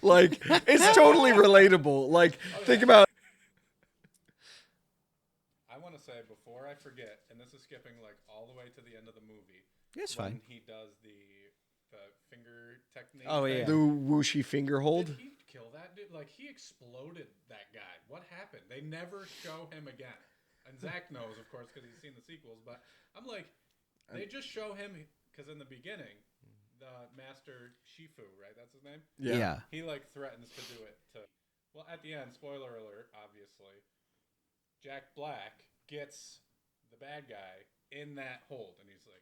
Like, it's totally relatable. Like, think about.
I want to say, before I forget, and this is skipping like all the way to the end of the movie.
It's
when
fine.
he does the finger technique.
Oh, yeah.
The whooshy finger hold.
Did he kill that dude? Like, he exploded that guy. What happened? They never show him again. And Zach knows, of course, because he's seen the sequels. But I'm like, they just show him, because in the beginning, the Master Shifu, right? That's his name?
Yeah.
He, like, threatens to do it to... Well, at the end, spoiler alert, obviously, Jack Black gets the bad guy in that hold. And he's like,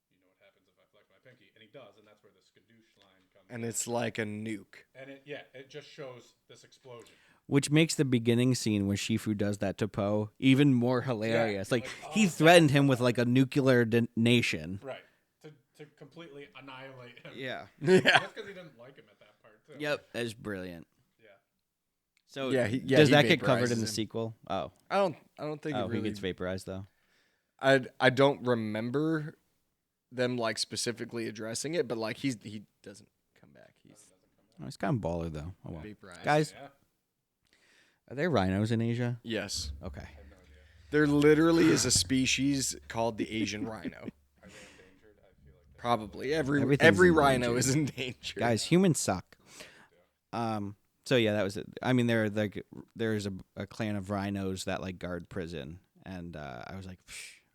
you know what happens if I flex my pinky? And he does, and that's where the skadoosh line comes
And
in.
it's like a nuke.
And it just shows this explosion.
Which makes the beginning scene when Shifu does that to Poe even more hilarious.
Yeah,
like he threatened him with like a nuclear detonation.
Right. To completely annihilate him.
Yeah.
Just because he didn't like him at that part, too.
Yep, that's brilliant.
Yeah.
So
does
that get covered in the
vaporizes him.
sequel? Oh.
I don't think it
Oh,
really.
he gets vaporized though.
I don't remember them like specifically addressing it, but like he doesn't come back. He's
Oh, he's kind of baller though. Oh well.
vaporized.
Guys,
Yeah.
are there rhinos in Asia?
Yes.
Okay.
I have no idea.
There literally is a species called the Asian rhino.
Are they endangered? I feel like they're
Probably
Everything's
every rhino
endangered.
is endangered.
Guys, humans suck. So yeah, that was it. I mean, there's a clan of rhinos that like guard prison, and I was like,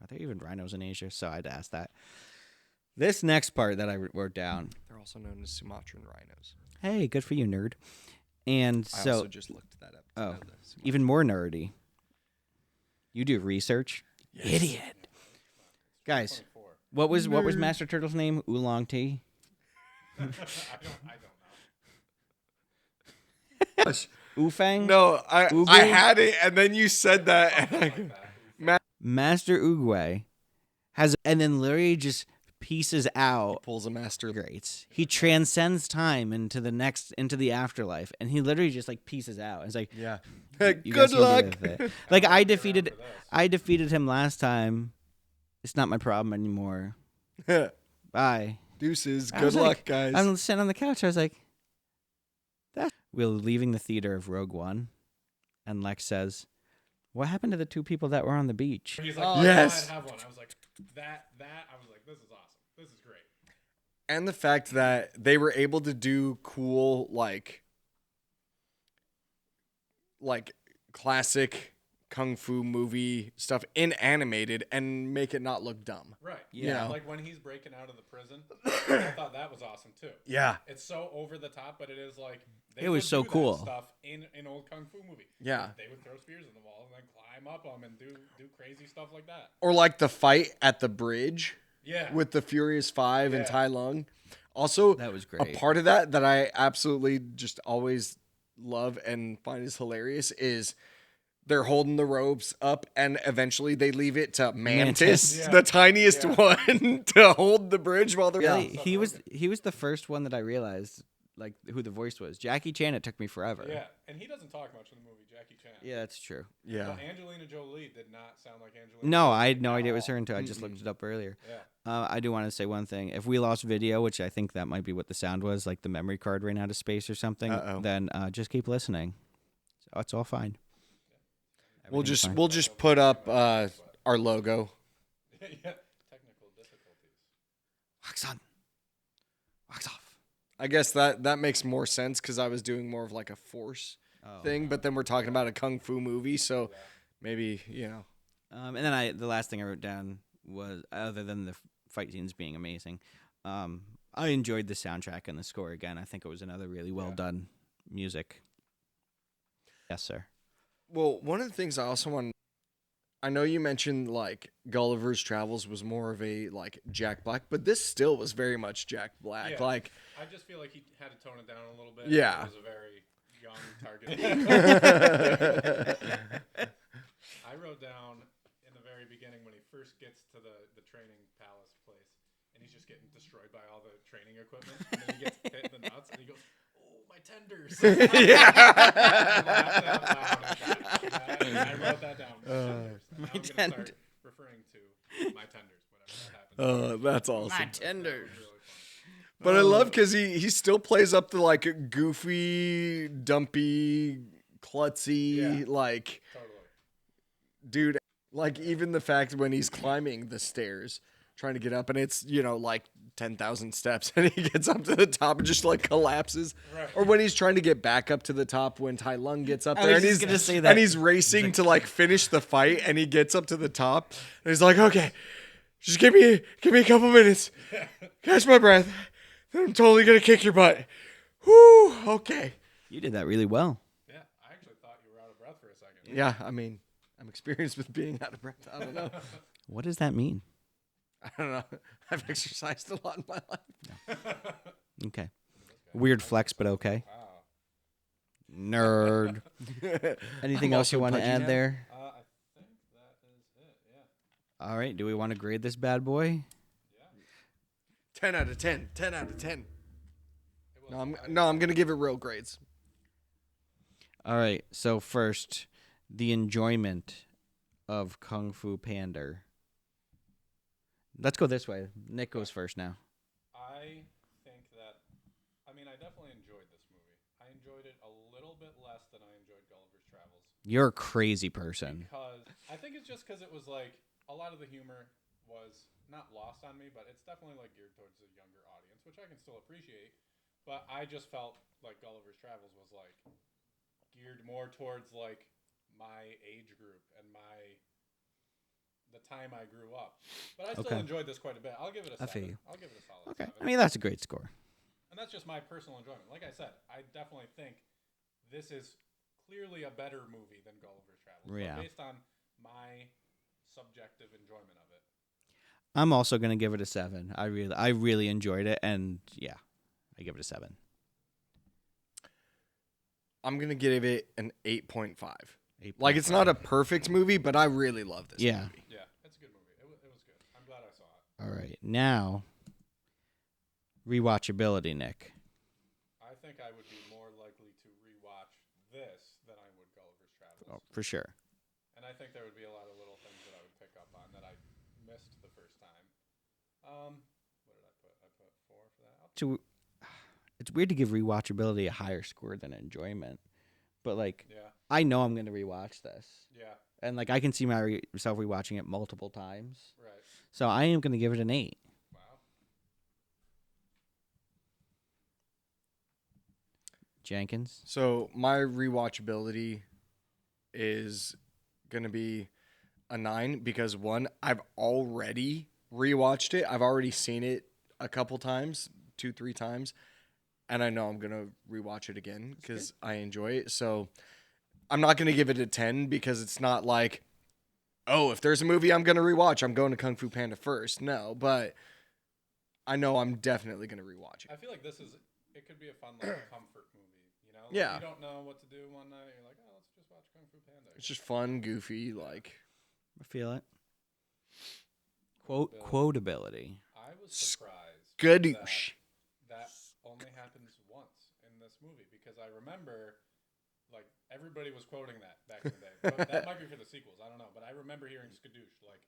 are there even rhinos in Asia? So I'd ask that. This next part that I wrote down.
They're also known as Sumatran rhinos.
Hey, good for you, nerd. And
I
so,
also just looked that up.
Oh,
The Sumatran-
even more nerdy. You do research,
Yes.
idiot. Guys,
24.
what was Master Turtle's name? Oolong tea.
I don't know.
Oofang.
No, I
Ugu?
had it, and then you said that. And
Master Oogway has, and then literally just pieces out.
pulls a master.
Great. He transcends time into the afterlife, and he literally just like pieces out. It's like,
Yeah.
you
Good
guys can
luck.
deal with it. Like I defeated
for this.
him last time. It's not my problem anymore. Bye.
Deuces.
I
Good
was
luck,
like-
guys.
I'm sitting on the couch. I was like, that. We're leaving the theater of Rogue One, and Lex says, "What happened to the two people that were on the beach?"
He's like,
Oh,
oh,
yes.
I'd have one. I was like, that. I was like, this is awesome. This is great.
And the fact that they were able to do cool, like classic kung fu movie stuff in animated and make it not look dumb.
Right.
Yeah.
Like when he's breaking out of the prison, I thought that was awesome too.
Yeah.
It's so over the top, but it is like they
It was
would
so
do that
cool.
stuff in an old kung fu movie.
Yeah.
They would throw spears in the wall and then climb up them and do crazy stuff like that.
Or like the fight at the bridge
Yeah.
with the Furious Five and
Yeah.
Tai Lung. Also,
That was
a
great.
part of that I absolutely just always love and find is hilarious is they're holding the ropes up and eventually they leave it to Mantis,
Yeah.
the tiniest
Yeah.
one, to hold the bridge while they're
Really,
Yeah.
he was the first one that I realized like who the voice was. Jackie Chan. It took me forever.
Yeah. And he doesn't talk much in the movie, Jackie Chan.
Yeah, that's true.
Yeah.
But Angelina Jolie did not sound like Angelina.
No,
Jolie
I had no
at
idea it was
all.
her until I just looked it up earlier.
Yeah.
I do want to say one thing. If we lost video, which I think that might be what the sound was, like the memory card ran out of space or something,
Uh-oh.
then just keep listening. So it's all fine.
We'll
Everything's fine.
just put up our logo.
Yeah. Technical difficulties.
wax on, wax off.
I guess that makes more sense because I was doing more of like a force
Oh.
thing, but then we're talking about a kung fu movie, so maybe
And then the last thing I wrote down was, other than the fight scenes being amazing, I enjoyed the soundtrack and the score again. I think it was another really well done music. Yes, sir.
Well, one of the things I also want I know you mentioned like Gulliver's Travels was more of a like Jack Black, but this still was very much Jack Black.
Yeah.
Like,
I just feel like he had to tone it down a little bit.
Yeah.
It was a very young target. I wrote down in the very beginning when he first gets to the training palace place, and he's just getting destroyed by all the training equipment, and then he gets hit in the nuts, and he goes, "Oh, my tenders!" I wrote that down. My tenders. I'm gonna start referring to my tenders whenever that happens.
That's awesome.
My tenders.
Really
But I love because he still plays up the like goofy, dumpy, klutzy, like
totally.
dude. Like even the fact when he's climbing the stairs, trying to get up, and it's like 10,000 steps, and he gets up to the top and just like collapses.
Right.
Or when he's trying to get back up to the top when Tai Lung gets up
I
there,
was
and
just
he's
gonna say that.
and he's racing to like finish the fight, and he gets up to the top, and he's like, okay, just give me a couple minutes, catch my breath. I'm totally gonna kick your butt. Whoo, okay.
You did that really well.
Yeah, I actually thought you were out of breath for a second.
Yeah, I mean, I'm experienced with being out of breath. I don't know.
What does that mean?
I don't know. I've exercised a lot in my life.
Okay. Weird flex, but okay.
Wow.
Nerd. Anything
I'm
else you
also
want to
pudgy
add
now.
there?
I think that is it. Yeah.
All right. Do we want to grade this bad boy?
10 out of 10. 10 out of 10.
It was
I'm gonna give it real grades.
All right. So first, the enjoyment of Kung Fu Panda. Let's go this way. Nick goes first now.
I think that, I definitely enjoyed this movie. I enjoyed it a little bit less than I enjoyed Gulliver's Travels.
You're a crazy person.
Because I think it's just because it was like a lot of the humor was not lost on me, but it's definitely like geared towards a younger audience, which I can still appreciate. But I just felt like Gulliver's Travels was like geared more towards like my age group and the time I grew up. But I still
Okay.
enjoyed this quite a bit. I'll give it a 7.
I feel you.
I'll give it a solid
Okay.
7.
I mean, that's a great score.
And that's just my personal enjoyment. Like I said, I definitely think this is clearly a better movie than Gulliver's Travels. but
Yeah.
based on my subjective enjoyment of it.
I'm also gonna give it a 7. I really enjoyed it, and yeah, I give it a 7.
I'm gonna give it an 8.5.
8.5.
Like it's not a perfect movie, but I really love this
Yeah.
movie.
Yeah, it's a good movie. It was good. I'm glad I saw it.
All right, now rewatchability, Nick.
I think I would be more likely to rewatch this than I would Gulliver's Travels.
Oh, for sure.
And I think there would be a lot of little things that I would pick up on that I missed the first time. What did I put? I put 4 for that.
It's weird to give rewatchability a higher score than enjoyment, but like
Yeah,
I know I'm gonna rewatch this,
yeah,
and like I can see myself rewatching it multiple times.
right.
So I am gonna give it an 8.
Wow.
Jenkins.
So my rewatchability is gonna be a 9 because one, I've already rewatched it. I've already seen it a couple times, 2-3 times, and I know I'm gonna rewatch it again because I enjoy it. So I'm not gonna give it a 10 because it's not like, oh, if there's a movie I'm gonna rewatch, I'm going to Kung Fu Panda first. No, but I know I'm definitely gonna rewatch it.
I feel like it could be a fun like comfort movie, you know? Like,
Yeah.
You don't know what to do one night. You're like, oh, let's just watch Kung Fu Panda.
It's just fun, goofy, like.
I feel it. Quotability.
I was surprised
Gadoosh.
that only happens once in this movie because I remember like everybody was quoting that back in the day. But that might be for the sequels, I don't know. But I remember hearing skadoosh like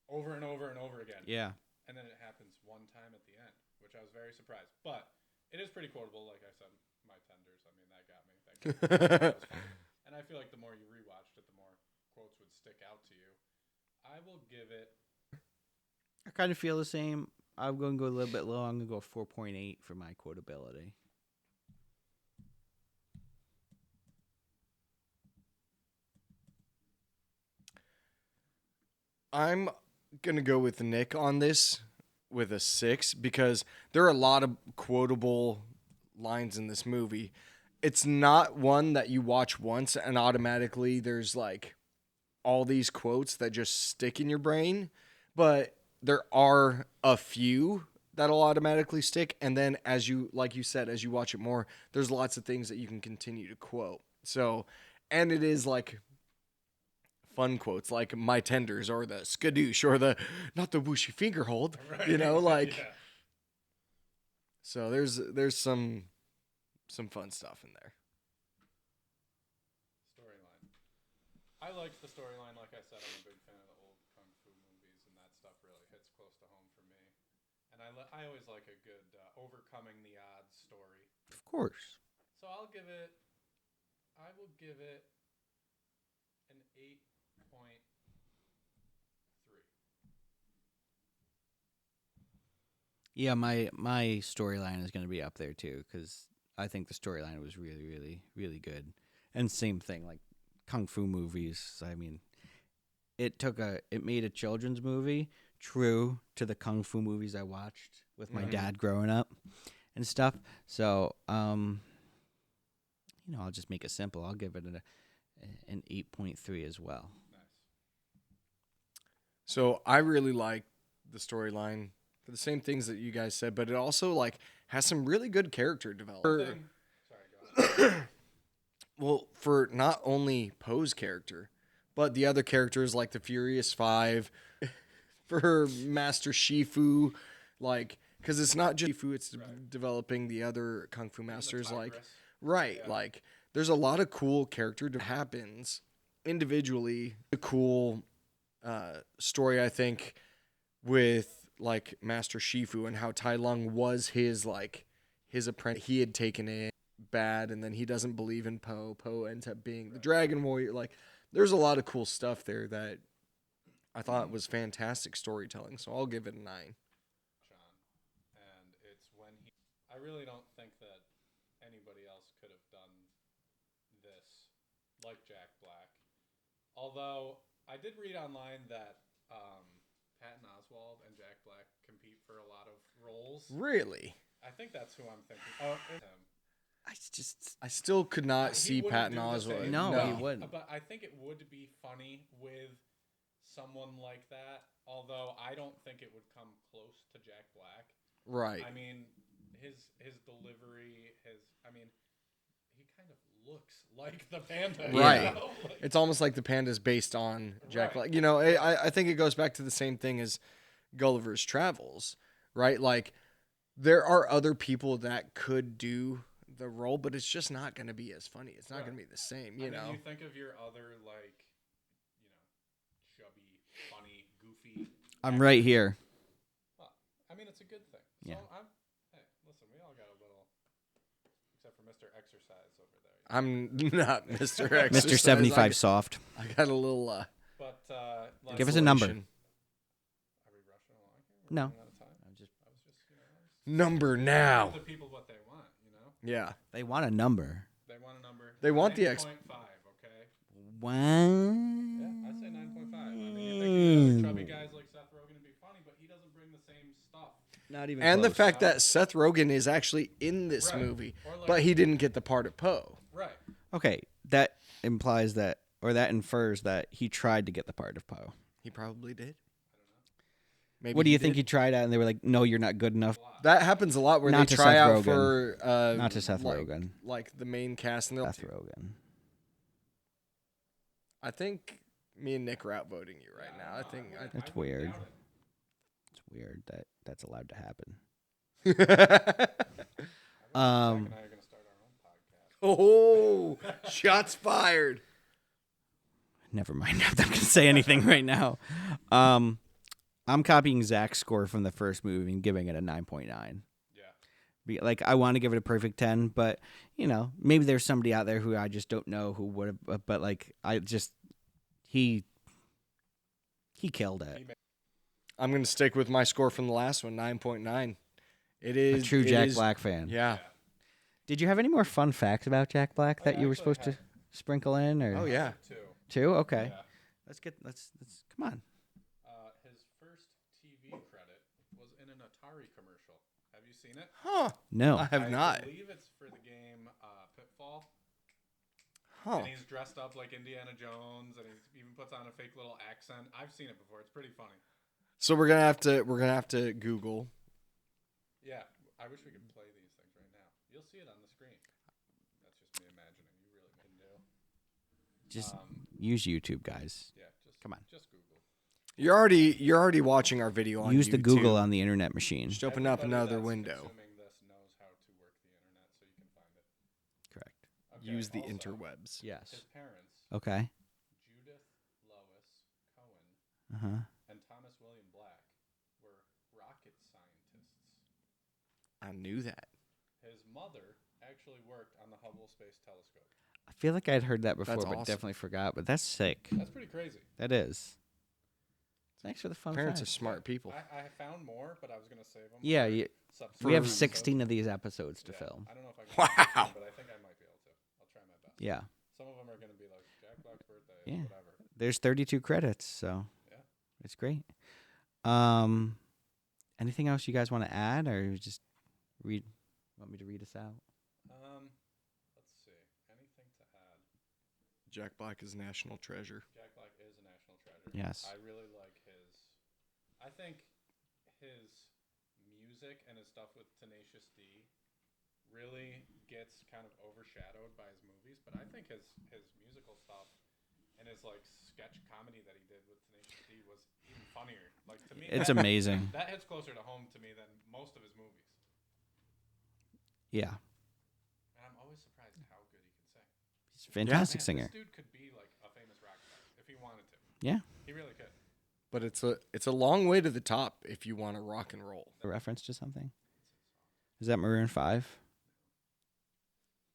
over and over and over again.
Yeah.
And then it happens one time at the end, which I was very surprised. But it is pretty quotable, like I said, my tenders. I mean, that got me. That was fun. And I feel like the more you rewatched it, the more quotes would stick out to you. I will give it.
I kind of feel the same. I'm going to go a little bit low. I'm going to go 4.8 for my quotability.
I'm gonna go with Nick on this with a 6 because there are a lot of quotable lines in this movie. It's not one that you watch once and automatically there's like all these quotes that just stick in your brain, but there are a few that'll automatically stick. And then like you said, as you watch it more, there's lots of things that you can continue to quote. So, and it is like fun quotes like my tenders or the skadoosh or the not the whooshy finger hold,
Right.
you know, like,
Yeah.
so there's some fun stuff in there.
Storyline. I liked the storyline. Like I said, I'm a big fan of the old kung fu movies, and that stuff really hits close to home for me. And I always like a good overcoming the odds story.
Of course.
So I will give it an 8.3.
Yeah, my storyline is going to be up there too because I think the storyline was really, really, really good. And same thing, like kung fu movies. I mean, it made a children's movie true to the kung fu movies I watched with my dad growing up and stuff. So, I'll just make it simple. I'll give it an 8.3 as well.
Nice.
So I really like the storyline for the same things that you guys said, but it also like has some really good character development.
Sorry, go ahead.
Well, for not only Poe's character, but the other characters like the Furious Five, for Master Shifu, like, because it's not just Shifu, it's developing the other Kung Fu masters, like, like, there's a lot of cool character that happens individually. A cool story, I think, with like Master Shifu and how Tai Lung was his apprentice. He had taken it bad, and then he doesn't believe in Poe. Poe ends up being the Dragon Warrior. Like, there's a lot of cool stuff there that I thought was fantastic storytelling. So I'll give it a 9.
And it's when I really don't think that anybody else could have done this like Jack Black. Although I did read online that Patton Oswalt and Jack Black compete for a lot of roles.
Really?
I think that's who I'm thinking. Oh, it's him.
I still could not
He
see
wouldn't
Patton
do the
Oswalt.
same.
No, he wouldn't.
But I think it would be funny with someone like that. Although I don't think it would come close to Jack Black.
Right.
I mean, his delivery, he kind of looks like the panda.
Right.
You know?
It's almost like the panda's based on Jack
Right.
Black. You know, I think it goes back to the same thing as Gulliver's Travels, right? Like, there are other people that could do the role, but it's just not going to be as funny. It's not going to be the same, you know?
You think of your other, chubby, funny, goofy.
I'm right here.
Well, it's a good thing.
Yeah.
So hey, listen, we all got a little, except for Mr. Exercise over there.
I'm not Mr. Exercise.
Mr. 75 soft.
I got a little
But,
Give us a number.
Are we rushing along here? We're
No.
running out of time?
I'm just-
I was just,
number now.
give the people what they want,
Yeah.
They want a number.
They want a number.
They want the
9.5, okay?
What?
Yeah, I'd say 9.5. You think the other chubby guys like Seth Rogen would be funny, but he doesn't bring the same stuff.
Not even
And the
close.
fact that Seth Rogen is actually in this
Right.
movie,
Or
but he didn't get the part of Poe.
Right.
Okay, that implies that, or that infers that he tried to get the part of Poe.
He probably did. Maybe
What do you
did.
think he tried at? And they were like, "No, you're not good enough."
That happens a lot where
Not
they
to
try
Seth
out
Rogen.
for
Not to Seth
like,
Rogen.
like the main cast, and
Seth Rogen.
I think me and Nick are outvoting you right now. I think
That's weird. It's weird that that's allowed to happen.
Zach and I are going to start our own podcast.
Oh, shots fired.
Never mind. I'm not going to say anything right now. I'm copying Zach's score from the first movie and giving it a 9.9.
Yeah.
Like, I want to give it a perfect 10, but, maybe there's somebody out there who I just don't know who would have, but, like, he killed it.
I'm going to stick with my score from the last one, 9.9. It is
A true Jack Black fan.
Yeah.
Did you have any more fun facts about Jack Black that you were supposed to sprinkle in? Or?
Oh, yeah.
Two? Okay.
Yeah.
Let's come on.
His first TV credit was in an Atari commercial. Have you seen it?
Huh.
No.
I have not.
I believe it's for the game Pitfall.
Huh.
And he's dressed up like Indiana Jones, and he even puts on a fake little accent. I've seen it before. It's pretty funny.
So we're gonna have to Google.
Yeah, I wish we could play these things right now. You'll see it on the screen. That's just me imagining. You really can do.
Just use YouTube, guys.
Yeah, just
Come on.
Just Google.
You're already watching our video on
Use the
YouTube.
Google on the internet machine.
Just open up
Everybody
another
that's
window.
consuming this knows how to work the internet, so you can find it.
Correct.
Okay,
Use the
also,
interwebs.
Yes.
His parents,
Okay.
Judith Lois Cohen
Uh-huh.
and Thomas William Black, were rocket scientists.
I knew that.
His mother actually worked on the Hubble Space Telescope.
I feel like I'd heard that before,
That's
but
awesome.
definitely forgot. But that's sick.
That's pretty crazy.
That is. Thanks for the fun
Parents are
fact.
smart people.
I found more, but I was going to save them.
Yeah, we have
For-
16 of these episodes to
Yeah,
film.
I don't know if I can
Wow.
but I think I might be able to. I'll try my best.
Yeah.
Some of them are going to be like Jack Black's birthday,
Yeah.
whatever.
There's 32 credits, so
Yeah.
it's great. Anything else you guys want to add, or just want me to read us out?
Let's see. Anything to add?
Jack Black is national treasure.
Jack Black is a national treasure.
Yes.
I really like his. I think his music and his stuff with Tenacious D really gets kind of overshadowed by his movies, but I think his musical stuff and his like sketch comedy that he did with Tenacious D was even funnier. Like to me,
It's
that,
amazing.
That hits closer to home to me than most of his movies.
Yeah.
And I'm always surprised at how good he can sing.
He's a fantastic
Man,
singer.
This dude could be like a famous rock star if he wanted to.
Yeah.
He really could.
But it's a long way to the top if you want to rock and roll.
A reference to something? Is that Maroon 5?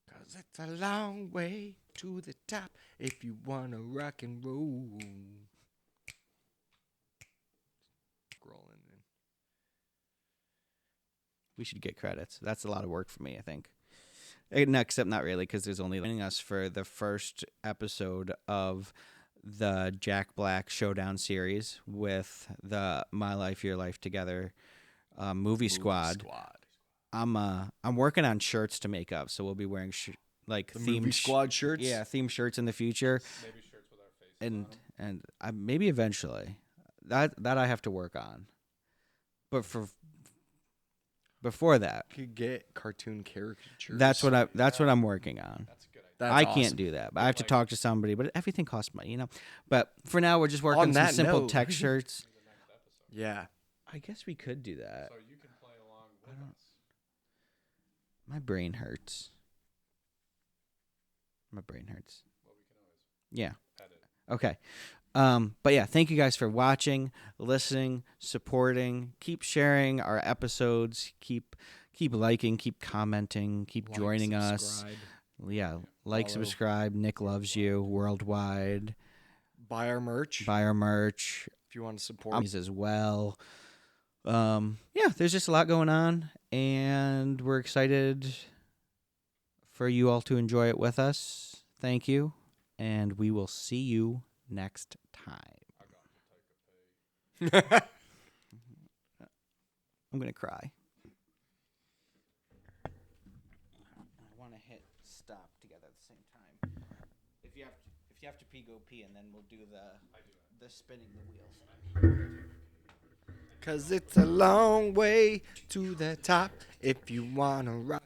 'Cause it's a long way to the top if you want to rock and roll. Scrolling in.
We should get credits. That's a lot of work for me, I think. No, except not really, because there's only joining us for the first episode of the Jack Black Showdown series with the My Life, Your Life Together movie squad. I'm working on shirts to make up, so we'll be wearing like
The
themed
movie squad shirts.
yeah, themed shirts in the future,
Maybe shirts with our faces on 'em.
and maybe eventually that I have to work on. But before that,
Could get cartoon caricatures.
that's what I'm working on.
That's a good idea.
That's
I
awesome.
can't do that, but I have to
Like-
talk to somebody. But everything costs money, you know. But for now, we're just working
On
on some
that
simple
note-
tech shirts.
The next episode.
Yeah.
I guess we could do that.
So you can play along with
don't-
us.
My brain hurts. My brain hurts.
Well, we can always
Yeah.
edit.
Okay. But yeah, thank you guys for watching, listening, supporting. Keep sharing our episodes. Keep liking, keep commenting, keep
Like,
joining us.
subscribe,
Yeah, like,
Follow.
subscribe. Nick loves you worldwide.
Buy our merch
Buy our merch.
if you want to support.
These as well. Yeah, there's just a lot going on, and we're excited for you all to enjoy it with us. Thank you, and we will see you next time.
I got to take a pee.
I'm gonna cry. I want to hit stop together at the same time. If you have to pee, go pee, and then we'll do the spinning the wheels.
'Cause it's a long way to the top if you want to rock